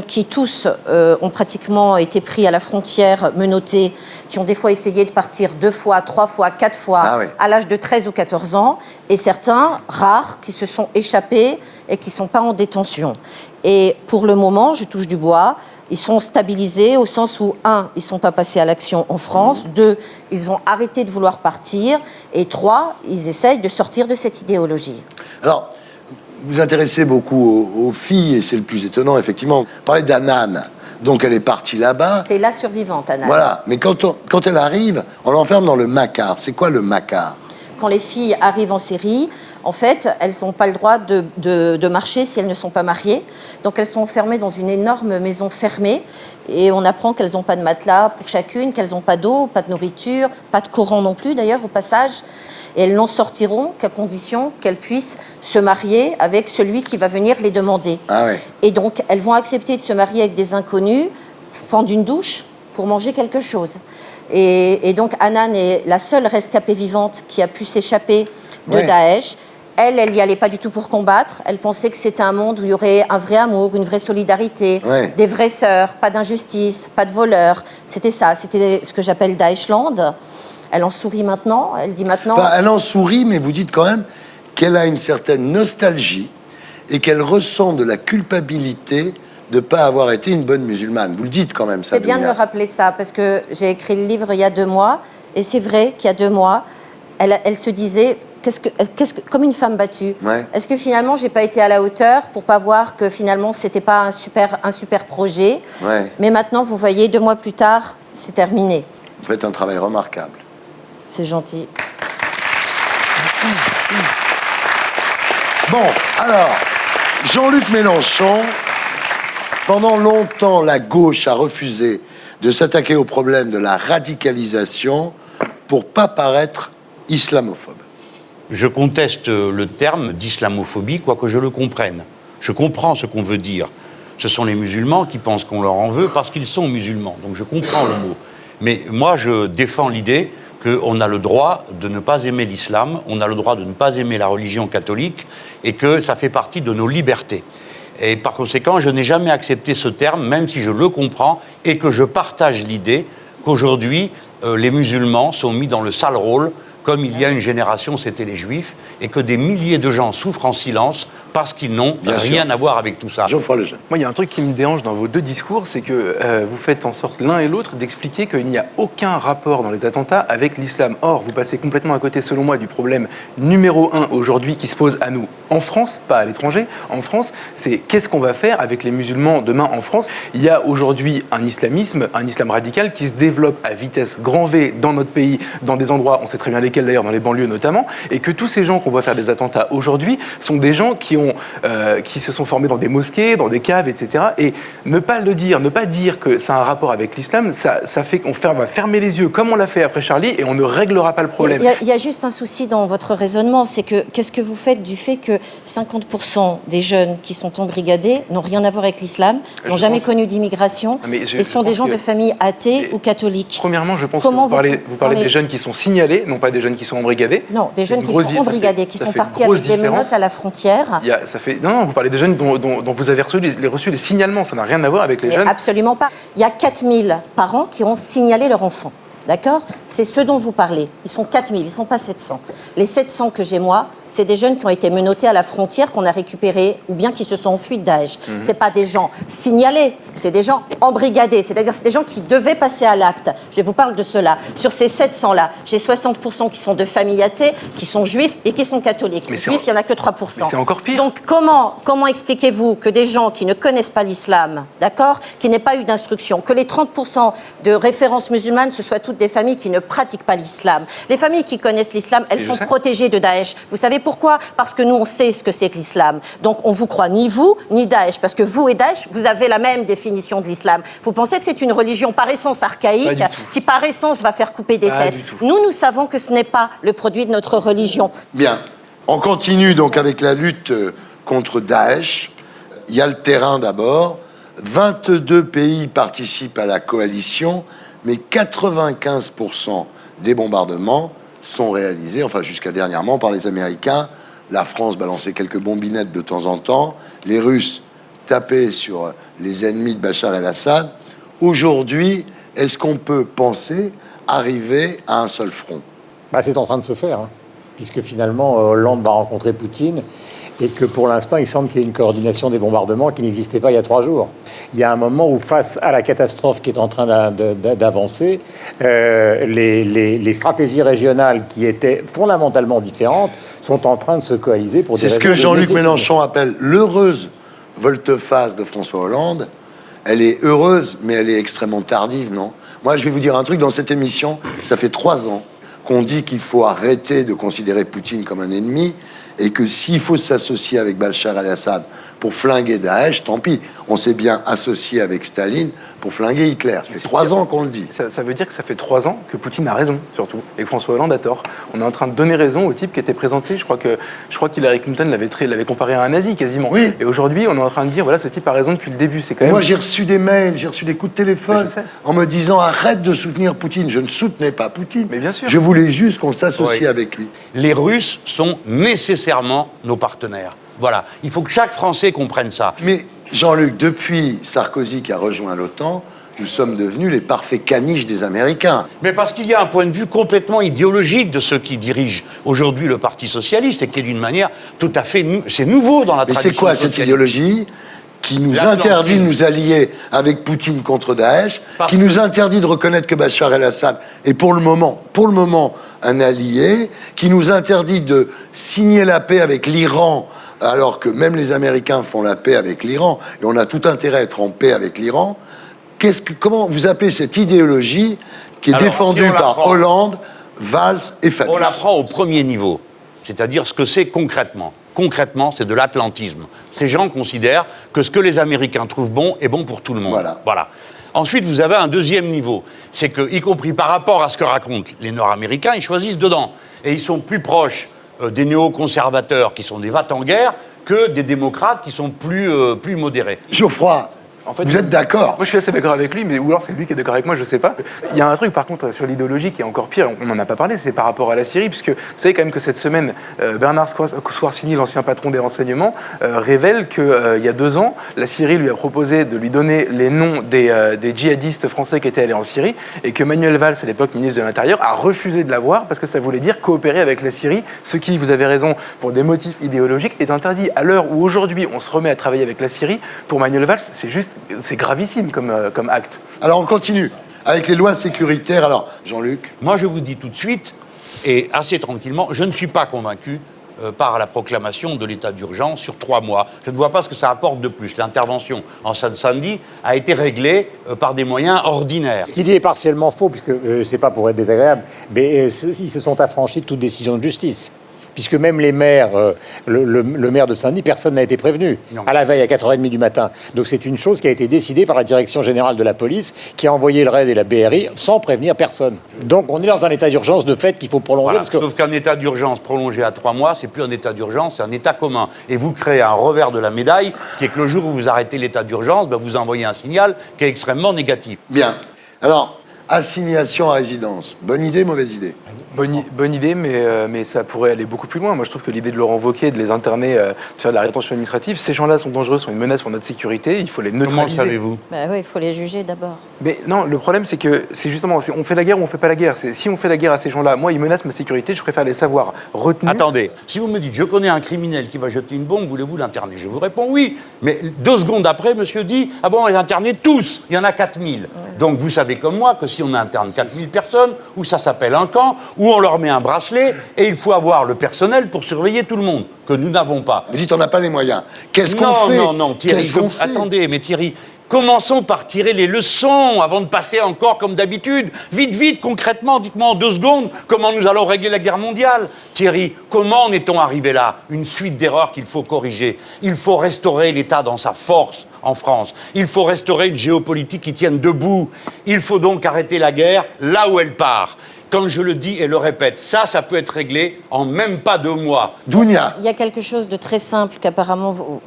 qui tous ont pratiquement été pris à la frontière, menottés, qui ont des fois essayé de partir 2 fois, 3 fois, 4 fois, à l'âge de 13 ou 14 ans, et certains, rares, qui se sont échappés et qui ne sont pas en détention. Et pour le moment, je touche du bois, ils sont stabilisés au sens où, 1, ils ne sont pas passés à l'action en France, 2, ils ont arrêté de vouloir partir, et 3, ils essayent de sortir de cette idéologie. Alors, vous vous intéressez beaucoup aux filles, et c'est le plus étonnant, effectivement. Vous parlez d'Anan, donc elle est partie là-bas. C'est la survivante, Anan. Voilà, mais quand elle arrive, on l'enferme dans le Makar. C'est quoi le Makar? Quand les filles arrivent en Syrie, en fait, elles n'ont pas le droit de marcher si elles ne sont pas mariées. Donc elles sont enfermées dans une énorme maison fermée. Et on apprend qu'elles n'ont pas de matelas pour chacune, qu'elles n'ont pas d'eau, pas de nourriture, pas de Coran non plus d'ailleurs au passage. Et elles n'en sortiront qu'à condition qu'elles puissent se marier avec celui qui va venir les demander. Ah ouais. Et donc elles vont accepter de se marier avec des inconnus pour prendre une douche, pour manger quelque chose. Et donc Anan est la seule rescapée vivante qui a pu s'échapper de Daesh. Elle n'y allait pas du tout pour combattre. Elle pensait que c'était un monde où il y aurait un vrai amour, une vraie solidarité, des vraies sœurs, pas d'injustice, pas de voleurs. C'était ça, c'était ce que j'appelle Daeshland. Elle en sourit maintenant, elle dit maintenant... Elle en sourit, mais vous dites quand même qu'elle a une certaine nostalgie et qu'elle ressent de la culpabilité de ne pas avoir été une bonne musulmane. Vous le dites quand même, ça. C'est bien de me rappeler ça, parce que j'ai écrit le livre il y a 2 mois, et c'est vrai qu'il y a 2 mois, elle se disait, comme une femme battue, est-ce que finalement j'ai pas été à la hauteur pour pas voir que finalement c'était pas un super projet, mais maintenant vous voyez 2 mois plus tard, c'est terminé. Vous faites un travail remarquable. C'est gentil. Bon, alors, Jean-Luc Mélenchon, pendant longtemps, la gauche a refusé de s'attaquer au problème de la radicalisation pour pas paraître islamophobe. Je conteste le terme d'islamophobie, quoique je le comprenne. Je comprends ce qu'on veut dire. Ce sont les musulmans qui pensent qu'on leur en veut parce qu'ils sont musulmans. Donc je comprends le mot. Mais moi, je défends l'idée qu'on a le droit de ne pas aimer l'islam, on a le droit de ne pas aimer la religion catholique, et que ça fait partie de nos libertés. Et par conséquent, je n'ai jamais accepté ce terme, même si je le comprends, et que je partage l'idée qu'aujourd'hui, les musulmans sont mis dans le sale rôle, comme il y a une génération, c'était les Juifs, et que des milliers de gens souffrent en silence parce qu'ils n'ont rien à voir avec tout ça. Geoffroy Lejeune. Moi, il y a un truc qui me dérange dans vos deux discours, c'est que vous faites en sorte l'un et l'autre d'expliquer qu'il n'y a aucun rapport dans les attentats avec l'islam. Or, vous passez complètement à côté, selon moi, du problème numéro 1 aujourd'hui qui se pose à nous en France, pas à l'étranger. En France, c'est qu'est-ce qu'on va faire avec les musulmans demain en France. Il y a aujourd'hui un islamisme, un islam radical qui se développe à vitesse grand V dans notre pays, dans des endroits, on sait très bien lesquels d'ailleurs, dans les banlieues notamment, et que tous ces gens qu'on voit faire des attentats aujourd'hui sont des gens qui se sont formés dans des mosquées, dans des caves, etc. Et ne pas le dire, ne pas dire que ça a un rapport avec l'islam, ça fait qu'on va fermer les yeux comme on l'a fait après Charlie et on ne réglera pas le problème. Il y a juste un souci dans votre raisonnement, c'est que qu'est-ce que vous faites du fait que 50% des jeunes qui sont embrigadés n'ont rien à voir avec l'islam, n'ont jamais connu d'immigration et sont des gens de famille athées ou catholiques. Premièrement, je pense que vous parlez des jeunes qui sont signalés, non pas des jeunes qui sont embrigadés. Non, des jeunes qui sont embrigadés, qui sont partis avec des menottes à la frontière. Non, vous parlez des jeunes dont vous avez reçu les signalements, ça n'a rien à voir avec les jeunes. Absolument pas. Il y a 4000 parents qui ont signalé leur enfant. D'accord ? C'est ce dont vous parlez. Ils sont 4000, ils ne sont pas 700. Les 700 que j'ai moi, c'est des jeunes qui ont été menottés à la frontière, qu'on a récupérés, ou bien qui se sont enfuis de Daesh. C'est pas des gens signalés, c'est des gens embrigadés. C'est-à-dire c'est des gens qui devaient passer à l'acte. Je vous parle de cela. Sur ces 700-là, j'ai 60% qui sont de familles athées, qui sont juifs et qui sont catholiques. Les juifs, il n'y en a que 3%. Mais c'est encore pire. Donc comment expliquez-vous que des gens qui ne connaissent pas l'islam, d'accord, qui n'aient pas eu d'instruction, que les 30% de références musulmanes, ce soient toutes des familles qui ne pratiquent pas l'islam. Les familles qui connaissent l'islam, elles sont protégées de Daesh. Vous savez pourquoi ? Parce que nous, on sait ce que c'est que l'islam. Donc, on vous croit ni vous, ni Daesh. Parce que vous et Daesh, vous avez la même définition de l'islam. Vous pensez que c'est une religion par essence archaïque, qui par essence va faire couper des têtes. Nous savons que ce n'est pas le produit de notre religion. Bien. On continue donc avec la lutte contre Daesh. Il y a le terrain d'abord. 22 pays participent à la coalition, mais 95% des bombardements sont réalisés, enfin jusqu'à dernièrement, par les Américains. La France balançait quelques bombinettes de temps en temps. Les Russes tapaient sur les ennemis de Bachar el-Assad. Aujourd'hui, est-ce qu'on peut penser arriver à un seul front ? C'est en train de se faire, puisque finalement, Hollande va rencontrer Poutine, et que pour l'instant, il semble qu'il y ait une coordination des bombardements qui n'existait pas il y a 3 jours. Il y a un moment où, face à la catastrophe qui est en train d'avancer, les stratégies régionales qui étaient fondamentalement différentes sont en train de se coaliser pour des raisons. C'est ce que Jean-Luc Mélenchon appelle l'heureuse volte-face de François Hollande. Elle est heureuse, mais elle est extrêmement tardive, non ? Moi, je vais vous dire un truc, dans cette émission, ça fait 3 ans qu'on dit qu'il faut arrêter de considérer Poutine comme un ennemi, et que s'il faut s'associer avec Bachar el-Assad pour flinguer Daesh, tant pis. On s'est bien associé avec Staline pour flinguer Hitler. Ça fait 3 ans qu'on le dit. Ça veut dire que ça fait 3 ans que Poutine a raison, surtout, et que François Hollande a tort. On est en train de donner raison au type qui était présenté. Je crois qu'Hillary Clinton l'avait comparé à un nazi, quasiment. Oui. Et aujourd'hui, on est en train de dire, voilà, ce type a raison depuis le début. C'est quand même... Moi, j'ai reçu des mails, j'ai reçu des coups de téléphone en me disant, arrête de soutenir Poutine. Je ne soutenais pas Poutine. Mais bien sûr. Je voulais juste qu'on s'associe avec lui. Les Russes sont nécessairement nos partenaires. Voilà, il faut que chaque Français comprenne ça. Mais Jean-Luc, depuis Sarkozy qui a rejoint l'OTAN, nous sommes devenus les parfaits caniches des Américains. Mais parce qu'il y a un point de vue complètement idéologique de ceux qui dirigent aujourd'hui le Parti socialiste et qui est d'une manière tout à fait... C'est nouveau dans la tradition. Mais c'est quoi cette idéologie qui nous interdit de nous allier avec Poutine contre Daesh, qui nous interdit de reconnaître que Bachar el-Assad est pour le moment un allié, qui nous interdit de signer la paix avec l'Iran, alors que même les Américains font la paix avec l'Iran, et on a tout intérêt à être en paix avec l'Iran. Comment vous appelez cette idéologie qui est défendue par Hollande, Valls et Fabius ? On la prend au premier niveau. c'est-à-dire ce que c'est concrètement. Concrètement, c'est de l'atlantisme. Ces gens considèrent que ce que les Américains trouvent bon est bon pour tout le monde. Voilà. Ensuite, vous avez un deuxième niveau. C'est que, y compris par rapport à ce que racontent les Nord-Américains, ils choisissent dedans. Et ils sont plus proches des néoconservateurs qui sont des va-t-en-guerre que des démocrates qui sont plus modérés. Geoffroy, En fait, vous êtes d'accord? Moi, je suis assez d'accord avec lui, mais ou alors c'est lui qui est d'accord avec moi, je sais pas. Il y a un truc, par contre, sur l'idéologie qui est encore pire, on n'en a pas parlé, c'est par rapport à la Syrie, puisque vous savez quand même que cette semaine, Bernard Schwarzini, l'ancien patron des renseignements, révèle qu'il y a 2 ans, la Syrie lui a proposé de lui donner les noms des djihadistes français qui étaient allés en Syrie, et que Manuel Valls, à l'époque ministre de l'Intérieur, a refusé de l'avoir parce que ça voulait dire coopérer avec la Syrie, ce qui, vous avez raison, pour des motifs idéologiques, est interdit. À l'heure où aujourd'hui on se remet à travailler avec la Syrie, pour Manuel Valls, c'est gravissime comme acte. Alors on continue avec les lois sécuritaires. Alors, Jean-Luc? Moi, je vous dis tout de suite, et assez tranquillement, je ne suis pas convaincu par la proclamation de l'état d'urgence sur 3 mois. Je ne vois pas ce que ça apporte de plus. L'intervention en Seine-Saint-Denis a été réglée par des moyens ordinaires. Ce qu'il dit est partiellement faux, puisque c'est pas pour être désagréable, mais ils se sont affranchis de toute décision de justice. Puisque même les maires, le maire de Saint-Denis, personne n'a été prévenu, à la veille à 4h30 du matin. Donc c'est une chose qui a été décidée par la direction générale de la police, qui a envoyé le RAID et la BRI sans prévenir personne. Donc on est dans un état d'urgence de fait qu'il faut prolonger. Voilà. Parce que... Sauf qu'un état d'urgence prolongé à 3 mois, c'est plus un état d'urgence, c'est un état commun. Et vous créez un revers de la médaille, qui est que le jour où vous arrêtez l'état d'urgence, vous envoyez un signal qui est extrêmement négatif. Bien. Alors, assignation à résidence. Bonne idée, mauvaise idée? Bonne idée, mais ça pourrait aller beaucoup plus loin. Moi, je trouve que l'idée de Laurent Wauquiez, de les interner, de faire de la rétention administrative, ces gens-là sont dangereux, sont une menace pour notre sécurité, il faut les neutraliser. Comment savez-vous? Oui, il faut les juger d'abord. Mais non, le problème, c'est que c'est justement, on fait la guerre ou on fait pas la guerre. Si on fait la guerre à ces gens-là, moi, ils menacent ma sécurité, je préfère les savoir retenus. Attendez, si vous me dites, je connais un criminel qui va jeter une bombe, voulez-vous l'interner? Je vous réponds oui. Mais 2 secondes après, monsieur dit, ah bon, on les internés tous, il y en a 4000. Ouais. Donc vous savez comme moi que si on interne 4000 personnes, ou ça s'appelle un camp, ou on leur met un bracelet, et il faut avoir le personnel pour surveiller tout le monde, que nous n'avons pas. Vous dites on n'a pas les moyens. Qu'est-ce qu'on fait? Non, Thierry, qu'est-ce qu'on fait? Attendez, mais Thierry, commençons par tirer les leçons avant de passer encore comme d'habitude. Vite, concrètement, dites-moi en 2 secondes comment nous allons régler la guerre mondiale. Thierry, comment en est-on arrivé là? Une suite d'erreurs qu'il faut corriger. Il faut restaurer l'État dans sa force en France. Il faut restaurer une géopolitique qui tienne debout. Il faut donc arrêter la guerre là où elle part. Quand je le dis et le répète, ça peut être réglé en même pas 2 mois. Dounia. Il y a quelque chose de très simple qu'apparemment,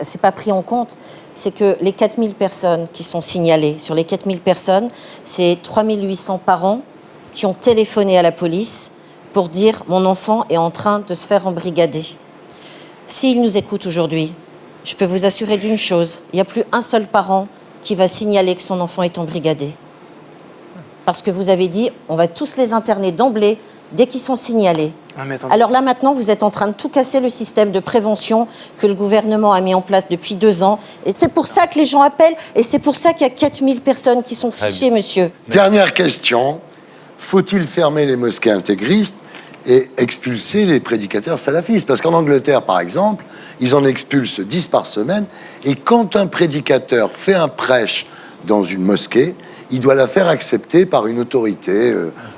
c'est pas pris en compte, c'est que les 4000 personnes qui sont signalées, sur les 4000 personnes, c'est 3800 parents qui ont téléphoné à la police pour dire « mon enfant est en train de se faire embrigader ». S'ils nous écoutent aujourd'hui, je peux vous assurer d'une chose, il n'y a plus un seul parent qui va signaler que son enfant est embrigadé. Parce que vous avez dit, on va tous les interner d'emblée dès qu'ils sont signalés. Alors là, maintenant, vous êtes en train de tout casser le système de prévention que le gouvernement a mis en place depuis 2 ans. Et c'est pour ça que les gens appellent, et c'est pour ça qu'il y a 4000 personnes qui sont fichées, monsieur. Dernière question. Faut-il fermer les mosquées intégristes et expulser les prédicateurs salafistes? Parce qu'en Angleterre, par exemple, ils en expulsent 10 par semaine. Et quand un prédicateur fait un prêche dans une mosquée, il doit la faire accepter par une autorité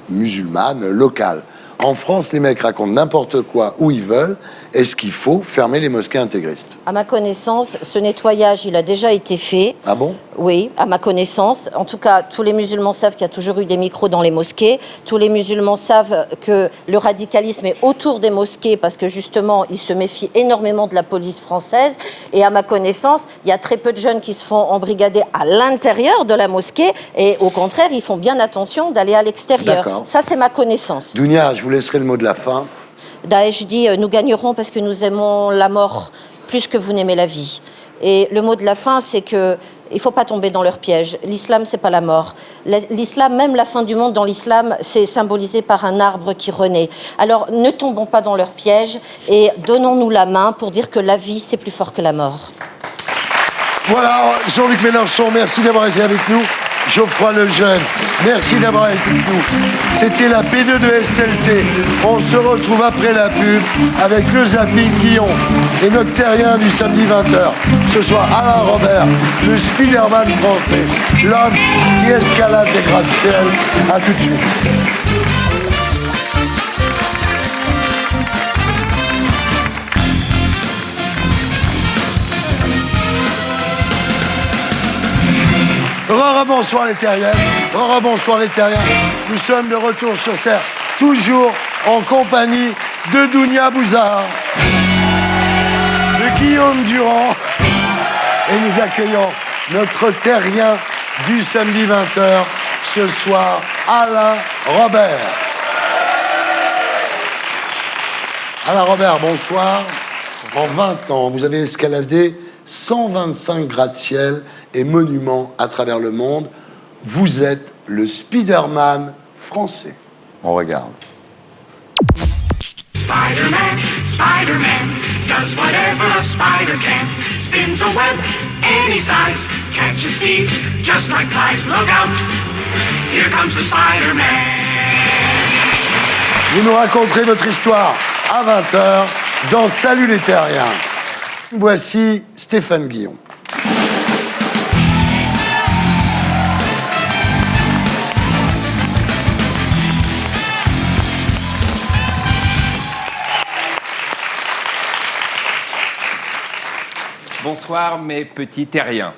musulmane locale. En France, les mecs racontent n'importe quoi où ils veulent. Est-ce qu'il faut fermer les mosquées intégristes? À ma connaissance, ce nettoyage, il a déjà été fait. Ah bon? Oui, à ma connaissance. En tout cas, tous les musulmans savent qu'il y a toujours eu des micros dans les mosquées. Tous les musulmans savent que le radicalisme est autour des mosquées parce que justement, ils se méfient énormément de la police française. Et à ma connaissance, il y a très peu de jeunes qui se font embrigader à l'intérieur de la mosquée. Et au contraire, ils font bien attention d'aller à l'extérieur. D'accord. Ça, c'est ma connaissance. Dounia, je vous laisserai le mot de la fin. Daesh dit nous gagnerons parce que nous aimons la mort plus que vous n'aimez la vie. Et le mot de la fin, c'est que il faut pas tomber dans leur piège. L'islam, c'est pas la mort. L'islam, même la fin du monde dans l'islam, c'est symbolisé par un arbre qui renaît. Alors ne tombons pas dans leur piège et donnons-nous la main pour dire que la vie, c'est plus fort que la mort. Voilà, Jean-Luc Mélenchon, merci d'avoir été avec nous. Geoffroy Lejeune, merci d'avoir été avec nous. C'était la P2 de SLT. On se retrouve après la pub avec le Zapping Guillon et notre terrien du samedi 20h. Ce soir, Alain Robert, le Spider-Man français, l'homme qui escalade des gratte-ciel. À tout de suite. Rebonsoir les terriens. Rebonsoir les terriens. Nous sommes de retour sur Terre, toujours en compagnie de Dounia Bouzard, de Guillaume Durand, et nous accueillons notre terrien du samedi 20h, ce soir, Alain Robert. Alain Robert, bonsoir. En 20 ans, vous avez escaladé 125 gratte-ciel et monuments à travers le monde. Vous êtes le Spider-Man français. On regarde. Spider-Man, Spider-Man, does whatever a spider can. Spins a web any size, catches thieves just like flies. Look out, here comes the Spider-Man. Vous nous raconterez votre histoire à 20h dans Salut les terriens. Voici Stéphane Guillon. Bonsoir mes petits terriens.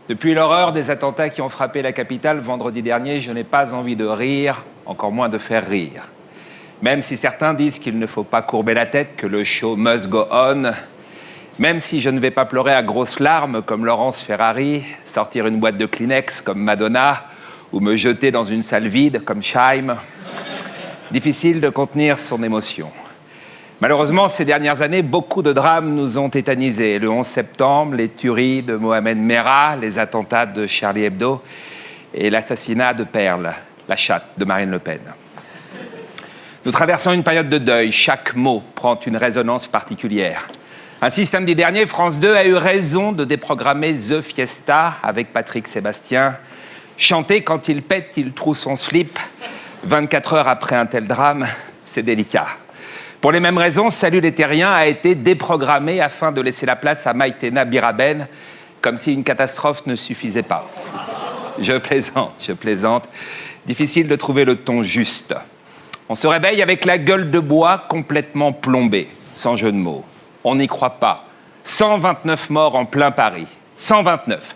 Depuis l'horreur des attentats qui ont frappé la capitale vendredi dernier, je n'ai pas envie de rire, encore moins de faire rire. Même si certains disent qu'il ne faut pas courber la tête, que le show must go on, même si je ne vais pas pleurer à grosses larmes comme Laurence Ferrari, sortir une boîte de Kleenex comme Madonna, ou me jeter dans une salle vide comme Scheim, difficile de contenir son émotion. Malheureusement, ces dernières années, beaucoup de drames nous ont tétanisés. Le 11 septembre, les tueries de Mohamed Merah, les attentats de Charlie Hebdo et l'assassinat de Perle, la chatte de Marine Le Pen. Nous traversons une période de deuil. Chaque mot prend une résonance particulière. Ainsi, samedi dernier, France 2 a eu raison de déprogrammer The Fiesta avec Patrick Sébastien. Chanter quand il pète, il trouve son slip. 24 heures après un tel drame, c'est délicat. Pour les mêmes raisons, Salut les terriens a été déprogrammé afin de laisser la place à Maïtena Biraben, comme si une catastrophe ne suffisait pas. Je plaisante. Difficile de trouver le ton juste. On se réveille avec la gueule de bois complètement plombée, sans jeu de mots. On n'y croit pas. 129 morts en plein Paris. 129.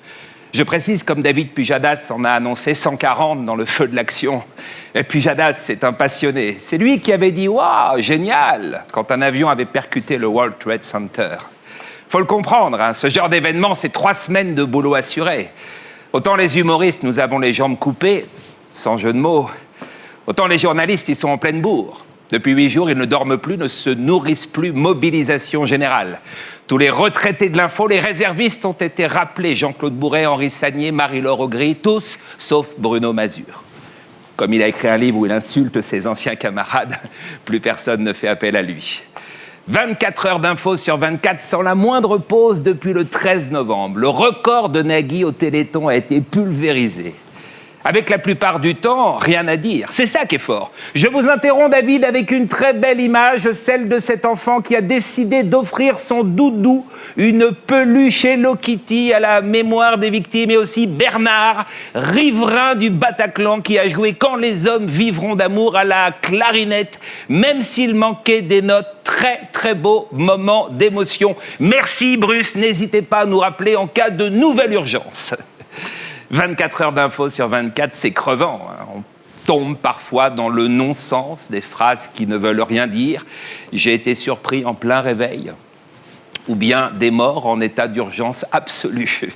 Je précise, comme David Pujadas en a annoncé 140 dans le feu de l'action. Et Pujadas, c'est un passionné. C'est lui qui avait dit « Waouh, génial !» quand un avion avait percuté le World Trade Center. Faut le comprendre, hein, ce genre d'événement, c'est 3 semaines de boulot assuré. Autant les humoristes, nous avons les jambes coupées, sans jeu de mots, autant les journalistes, ils sont en pleine bourre. Depuis 8 jours, ils ne dorment plus, ne se nourrissent plus, mobilisation générale. Tous les retraités de l'info, les réservistes ont été rappelés. Jean-Claude Bourret, Henri Sagnier, Marie-Laure Augry, tous, sauf Bruno Mazur. Comme il a écrit un livre où il insulte ses anciens camarades, plus personne ne fait appel à lui. 24 heures d'infos sur 24 sans la moindre pause depuis le 13 novembre. Le record de Nagui au Téléthon a été pulvérisé. Avec la plupart du temps, rien à dire. C'est ça qui est fort. Je vous interromps, David, avec une très belle image, celle de cet enfant qui a décidé d'offrir son doudou, une peluche Hello Kitty à la mémoire des victimes, et aussi Bernard, riverain du Bataclan, qui a joué Quand les hommes vivront d'amour à la clarinette, même s'il manquait des notes. Très, très beau moment d'émotion. Merci, Bruce. N'hésitez pas à nous rappeler en cas de nouvelle urgence. 24 heures d'infos sur 24, c'est crevant. On tombe parfois dans le non-sens des phrases qui ne veulent rien dire. J'ai été surpris en plein réveil. Ou bien des morts en état d'urgence absolue.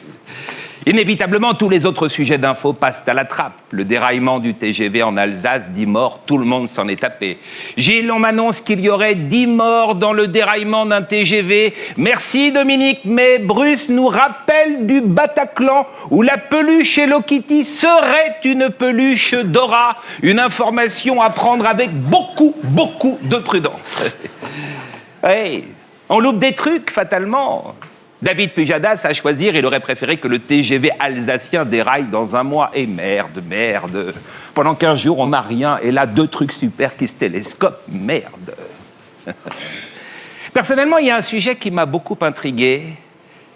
Inévitablement, tous les autres sujets d'infos passent à la trappe. Le déraillement du TGV en Alsace, 10 morts, tout le monde s'en est tapé. Gilles, on m'annonce qu'il y aurait 10 morts dans le déraillement d'un TGV. Merci Dominique, mais Bruce nous rappelle du Bataclan où la peluche Hello Kitty serait une peluche Dora. Une information à prendre avec beaucoup de prudence. Hey, on loupe des trucs, fatalement. David Pujadas, à choisir, il aurait préféré que le TGV alsacien déraille dans un mois. Et merde. Pendant 15 jours, on n'a rien. Et là, 2 trucs super qui se télescopent. Merde. Personnellement, il y a un sujet qui m'a beaucoup intrigué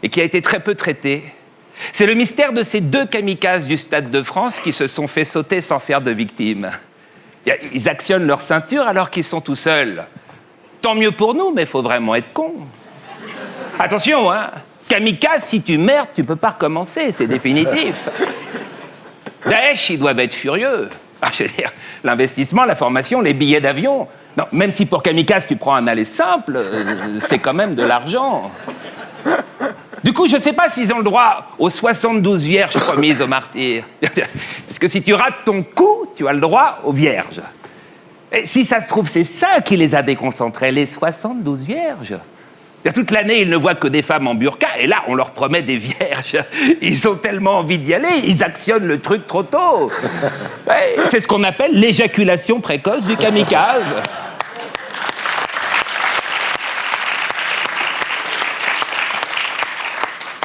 et qui a été très peu traité. C'est le mystère de ces 2 kamikazes du Stade de France qui se sont fait sauter sans faire de victimes. Ils actionnent leur ceinture alors qu'ils sont tout seuls. Tant mieux pour nous, mais il faut vraiment être con. Attention, hein, kamikaze, si tu merdes, tu peux pas recommencer, c'est définitif. Daesh, ils doivent être furieux. Ah, je veux dire, l'investissement, la formation, les billets d'avion. Non, même si pour Kamikaze, tu prends un aller simple, c'est quand même de l'argent. Du coup, je ne sais pas s'ils ont le droit aux 72 vierges promises aux martyrs. Parce que si tu rates ton coup, tu as le droit aux vierges. Et si ça se trouve, c'est ça qui les a déconcentrés, les 72 vierges. Toute l'année, ils ne voient que des femmes en burqa, et là, on leur promet des vierges. Ils ont tellement envie d'y aller, ils actionnent le truc trop tôt. Ouais, c'est ce qu'on appelle l'éjaculation précoce du kamikaze.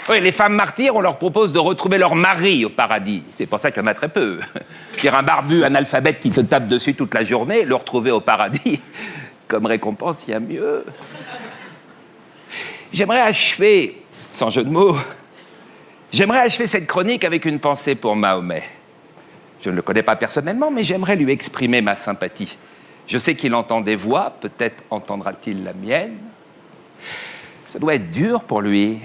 Oui, les femmes martyrs, on leur propose de retrouver leur mari au paradis. C'est pour ça qu'il y en a très peu. Dire un barbu analphabète qui te tape dessus toute la journée, le retrouver au paradis, comme récompense, il y a mieux. J'aimerais achever, sans jeu de mots, j'aimerais achever cette chronique avec une pensée pour Mahomet. Je ne le connais pas personnellement, mais j'aimerais lui exprimer ma sympathie. Je sais qu'il entend des voix, peut-être entendra-t-il la mienne. Ça doit être dur pour lui,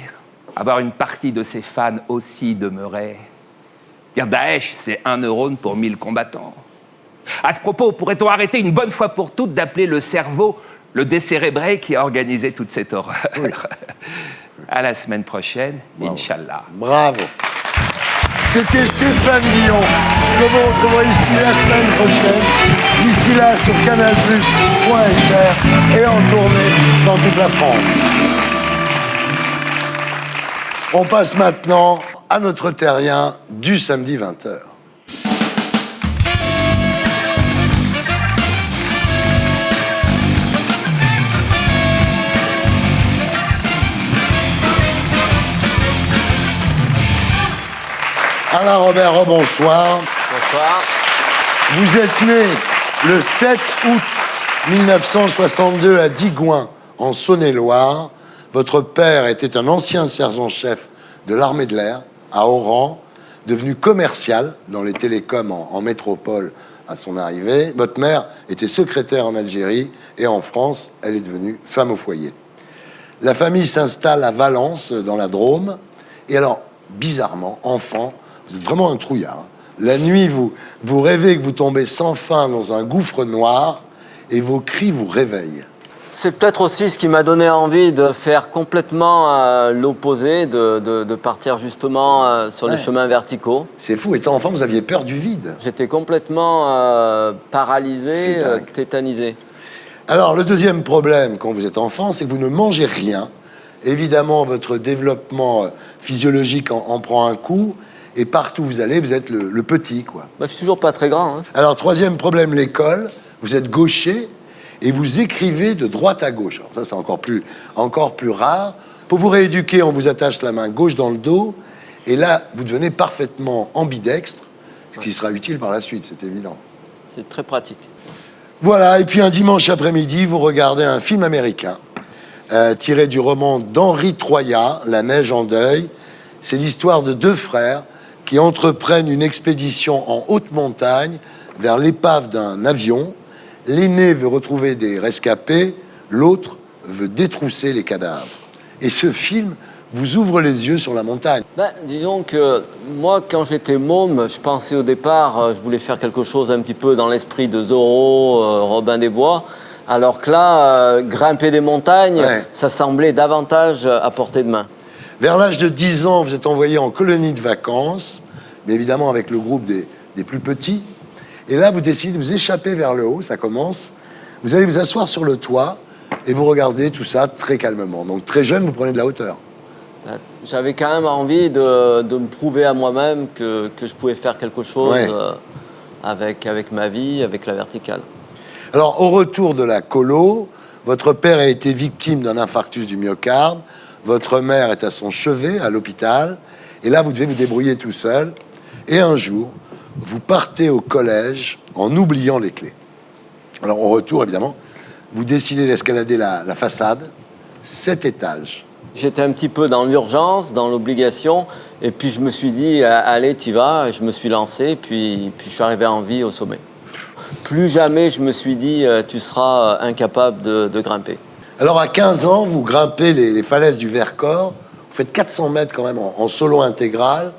avoir une partie de ses fans aussi demeurés. Dire Daesh, c'est 1 neurone pour 1000 combattants. À ce propos, pourrait-on arrêter une bonne fois pour toutes d'appeler le cerveau le décérébré qui a organisé toute cette horreur? Oui. À la semaine prochaine, Inch'Allah. Bravo. C'était Stéphane Guillon, que vous retrouverez ici la semaine prochaine. D'ici là, sur canalplus.fr et en tournée dans toute la France. On passe maintenant à notre terrien du samedi 20h. Alain Robert, bonsoir. Bonsoir. Vous êtes né le 7 août 1962 à Digoin, en Saône-et-Loire. Votre père était un ancien sergent-chef de l'armée de l'air à Oran, devenu commercial dans les télécoms en métropole à son arrivée. Votre mère était secrétaire en Algérie et en France, elle est devenue femme au foyer. La famille s'installe à Valence, dans la Drôme. Et alors, bizarrement, enfant, vous êtes vraiment un trouillard. La nuit, vous rêvez que vous tombez sans fin dans un gouffre noir et vos cris vous réveillent. C'est peut-être aussi ce qui m'a donné envie de faire complètement l'opposé, de partir justement sur les chemins verticaux. C'est fou, étant enfant, vous aviez peur du vide. J'étais complètement paralysé, tétanisé. Alors, le deuxième problème quand vous êtes enfant, c'est que vous ne mangez rien. Évidemment, votre développement physiologique en prend un coup. Et partout où vous allez, vous êtes le petit, quoi. Bah, je suis toujours pas très grand. Hein. Alors, troisième problème, l'école. Vous êtes gaucher et vous écrivez de droite à gauche. Alors ça, c'est encore plus rare. Pour vous rééduquer, on vous attache la main gauche dans le dos. Et là, vous devenez parfaitement ambidextre, ce qui sera utile par la suite, c'est évident. C'est très pratique. Voilà, et puis un dimanche après-midi, vous regardez un film américain tiré du roman d'Henri Troyat, La neige en deuil. C'est l'histoire de deux frères qui entreprennent une expédition en haute montagne vers l'épave d'un avion. L'aîné veut retrouver des rescapés, l'autre veut détrousser les cadavres. Et ce film vous ouvre les yeux sur la montagne. Disons que moi, quand j'étais môme, je pensais au départ, je voulais faire quelque chose un petit peu dans l'esprit de Zorro, Robin des Bois, alors que là, grimper des montagnes, ça semblait davantage à portée de main. Vers l'âge de 10 ans, vous êtes envoyé en colonie de vacances, mais évidemment avec le groupe des plus petits. Et là, vous décidez de vous échapper vers le haut, ça commence. Vous allez vous asseoir sur le toit et vous regardez tout ça très calmement. Donc très jeune, vous prenez de la hauteur. J'avais quand même envie de me prouver à moi-même que je pouvais faire quelque chose avec ma vie, avec la verticale. Alors, au retour de la colo, votre père a été victime d'un infarctus du myocarde. Votre mère est à son chevet, à l'hôpital. Et là, vous devez vous débrouiller tout seul. Et un jour, vous partez au collège en oubliant les clés. Alors, au retour, évidemment, vous décidez d'escalader la façade, 7 étages. J'étais un petit peu dans l'urgence, dans l'obligation. Et puis, je me suis dit, allez, t'y vas. Je me suis lancé, puis je suis arrivé en vie au sommet. Plus jamais, je me suis dit, tu seras incapable de grimper. Alors, à 15 ans, vous grimpez les falaises du Vercors. Vous faites 400 mètres quand même en solo intégral.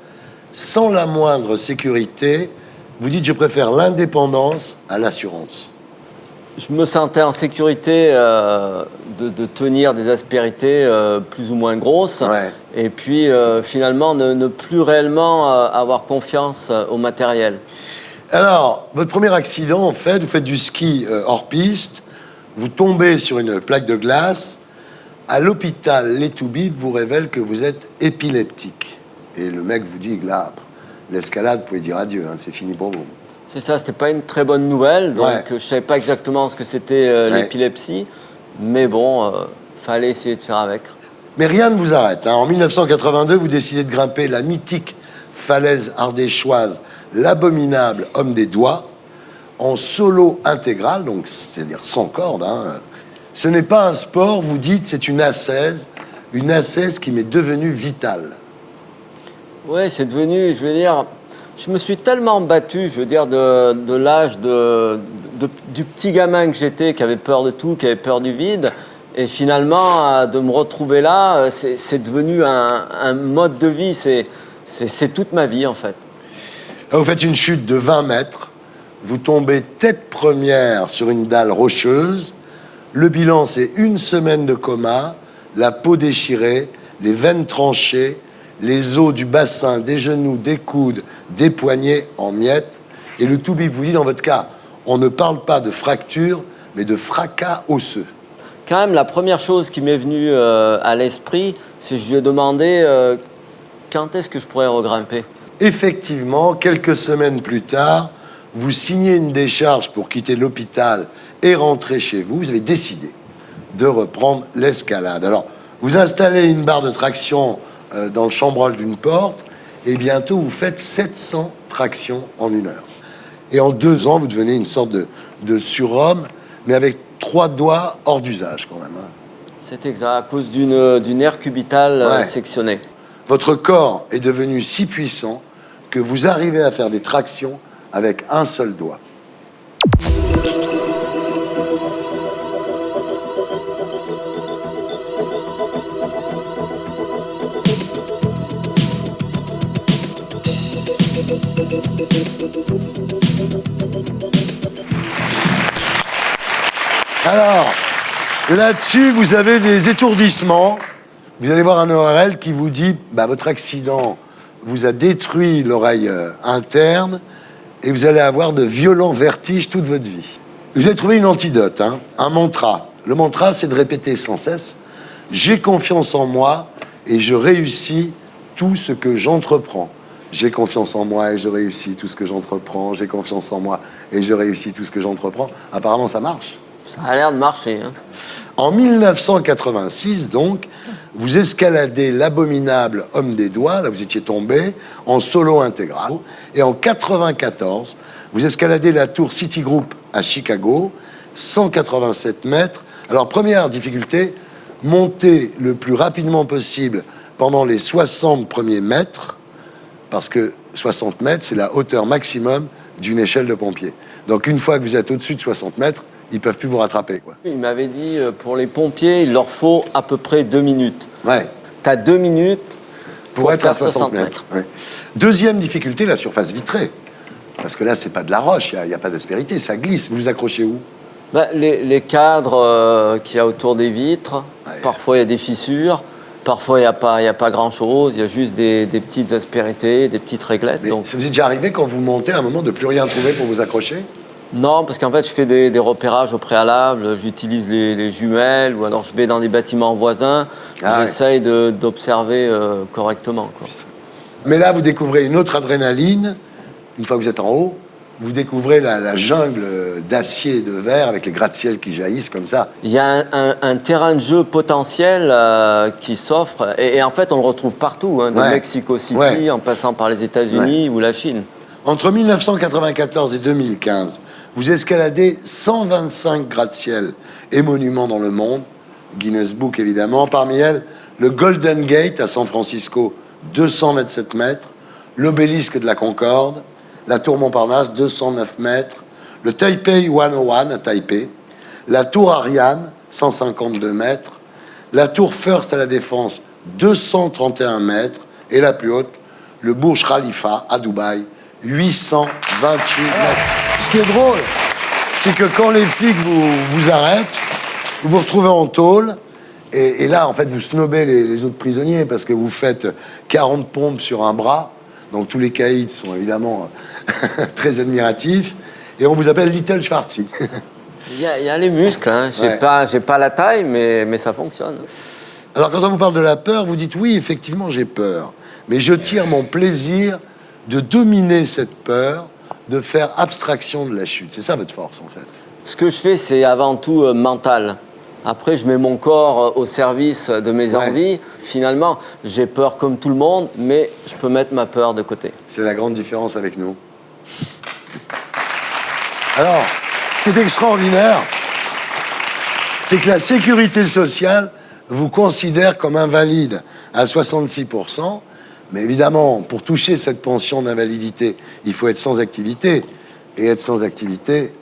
sans la moindre sécurité. Vous dites, je préfère l'indépendance à l'assurance. Je me sentais en sécurité de tenir des aspérités plus ou moins grosses. Ouais. Et puis, finalement, ne plus réellement avoir confiance au matériel. Alors, votre premier accident, en fait, vous faites du ski hors piste, vous tombez sur une plaque de glace. À l'hôpital, les toubibs vous révèlent que vous êtes épileptique. Et le mec vous dit que là, l'escalade, vous pouvez dire adieu, hein, c'est fini pour vous. C'est ça, c'était pas une très bonne nouvelle, donc Ouais. je savais pas exactement ce que c'était l'épilepsie, mais bon, fallait essayer de faire avec. Mais rien ne vous arrête. Hein. En 1982, vous décidez de grimper la mythique falaise ardéchoise, l'abominable Homme des Doigts, en solo intégral, donc c'est-à-dire sans corde. Hein. Ce n'est pas un sport, vous dites, c'est une ascèse qui m'est devenue vitale. Oui, c'est devenu, je veux dire, je me suis tellement battu, je veux dire, de l'âge du petit gamin que j'étais, qui avait peur de tout, qui avait peur du vide. Et finalement, de me retrouver là, c'est devenu un mode de vie, c'est toute ma vie, en fait. Vous faites une chute de 20 mètres, vous tombez tête première sur une dalle rocheuse. Le bilan, c'est 1 semaine de coma, la peau déchirée, les veines tranchées, les os du bassin, des genoux, des coudes, des poignets en miettes. Et le toubib vous dit, dans votre cas, on ne parle pas de fracture, mais de fracas osseux. Quand même, la première chose qui m'est venue à l'esprit, c'est que je lui ai demandé quand est-ce que je pourrais regrimper. Effectivement, quelques semaines plus tard, vous signez une décharge pour quitter l'hôpital et rentrer chez vous. Vous avez décidé de reprendre l'escalade. Alors, vous installez une barre de traction dans le chambrol d'une porte et bientôt, vous faites 700 tractions en 1 heure. Et en 2 ans, vous devenez une sorte de surhomme, mais avec 3 doigts hors d'usage quand même. Hein. C'est exact, à cause d'une aire cubitale sectionnée. Votre corps est devenu si puissant que vous arrivez à faire des tractions avec un seul doigt. Alors, là-dessus, vous avez des étourdissements. Vous allez voir un ORL qui vous dit votre accident vous a détruit l'oreille interne et vous allez avoir de violents vertiges toute votre vie. Vous avez trouvé une antidote, hein, un mantra. Le mantra, c'est de répéter sans cesse « J'ai confiance en moi et je réussis tout ce que j'entreprends. J'ai confiance en moi et je réussis tout ce que j'entreprends. J'ai confiance en moi et je réussis tout ce que j'entreprends. » Apparemment, ça marche. Ça a l'air de marcher. Hein. En 1986, donc, vous escaladez l'abominable Homme des Doigts, là vous étiez tombé, en solo intégral. Et en 1994, vous escaladez la tour Citigroup à Chicago, 187 mètres. Alors, première difficulté, monter le plus rapidement possible pendant les 60 premiers mètres, parce que 60 mètres, c'est la hauteur maximum d'une échelle de pompier. Donc, une fois que vous êtes au-dessus de 60 mètres, ils ne peuvent plus vous rattraper, quoi. Il m'avait dit, pour les pompiers, il leur faut à peu près 2 minutes. Ouais. Tu as 2 minutes pour être à 60 mètres. Ouais. Deuxième difficulté, la surface vitrée. Parce que là, c'est pas de la roche, il n'y a pas d'aspérité, ça glisse. Vous vous accrochez où? Les cadres qu'il y a autour des vitres, parfois il y a des fissures, parfois il n'y a pas grand-chose, il y a juste des petites aspérités, des petites réglettes. Mais donc... ça vous est déjà arrivé quand vous montez à un moment de plus rien trouver pour vous accrocher? Non, parce qu'en fait, je fais des repérages au préalable, j'utilise les jumelles, ou alors je vais dans des bâtiments voisins, j'essaye d'observer correctement, quoi. Mais là, vous découvrez une autre adrénaline, une fois que vous êtes en haut, vous découvrez la jungle d'acier et de verre avec les gratte-ciel qui jaillissent comme ça. Il y a un terrain de jeu potentiel qui s'offre, et en fait, on le retrouve partout, hein, de Mexico City, en passant par les États-Unis ou la Chine. Entre 1994 et 2015, vous escaladez 125 gratte-ciel et monuments dans le monde, Guinness Book évidemment, parmi elles le Golden Gate à San Francisco, 227 mètres, l'obélisque de la Concorde, la tour Montparnasse, 209 mètres, le Taipei 101 à Taipei, la tour Ariane, 152 mètres, la tour First à la Défense, 231 mètres, et la plus haute, le Burj Khalifa à Dubaï, 828 mètres. Ce qui est drôle, c'est que quand les flics vous arrêtent, vous vous retrouvez en tôle, et là, en fait, vous snobez les autres prisonniers parce que vous faites 40 pompes sur un bras. Donc tous les caïds sont évidemment très admiratifs. Et on vous appelle Little Schwarzy. Il y a les muscles, hein. J'ai pas la taille, mais ça fonctionne. Alors quand on vous parle de la peur, vous dites oui, effectivement, j'ai peur. Mais je tire mon plaisir de dominer cette peur, de faire abstraction de la chute. C'est ça votre force, en fait. Ce que je fais, c'est avant tout mental. Après, je mets mon corps au service de mes envies. Finalement, j'ai peur comme tout le monde, mais je peux mettre ma peur de côté. C'est la grande différence avec nous. Alors, ce qui est extraordinaire, c'est que la sécurité sociale vous considère comme invalide à 66%. Mais évidemment, pour toucher cette pension d'invalidité, il faut être sans activité. Et être sans activité,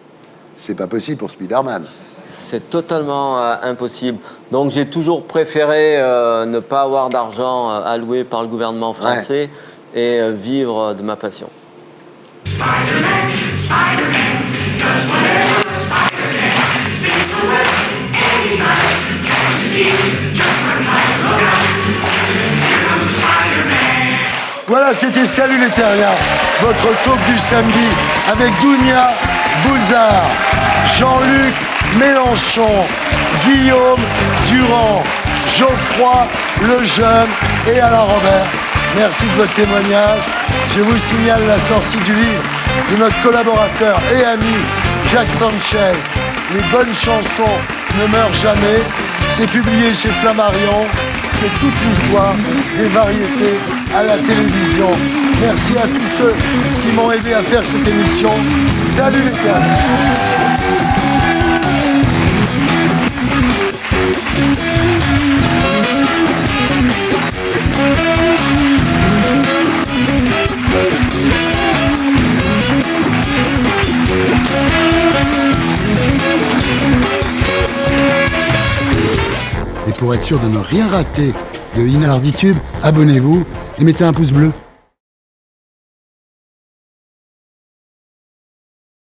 c'est pas possible pour Spider-Man. C'est totalement impossible. Donc j'ai toujours préféré ne pas avoir d'argent alloué par le gouvernement français et vivre de ma passion. Spider-Man, Spider-Man, does whatever Spider-Man, spins the web anytime, catches thieves, just like lights, look out, here comes Spider-Man. Voilà, c'était Salut les Terriens, votre talk du samedi avec Dounia Bouzard, Jean-Luc Mélenchon, Guillaume Durand, Geoffroy Lejeune et Alain Robert. Merci de votre témoignage. Je vous signale la sortie du livre de notre collaborateur et ami Jacques Sanchez. Les bonnes chansons ne meurent jamais. C'est publié chez Flammarion. C'est toute l'histoire des variétés à la télévision. Merci à tous ceux qui m'ont aidé à faire cette émission. Salut les gars. Et pour être sûr de ne rien rater de Inarditube, abonnez-vous et mettez un pouce bleu.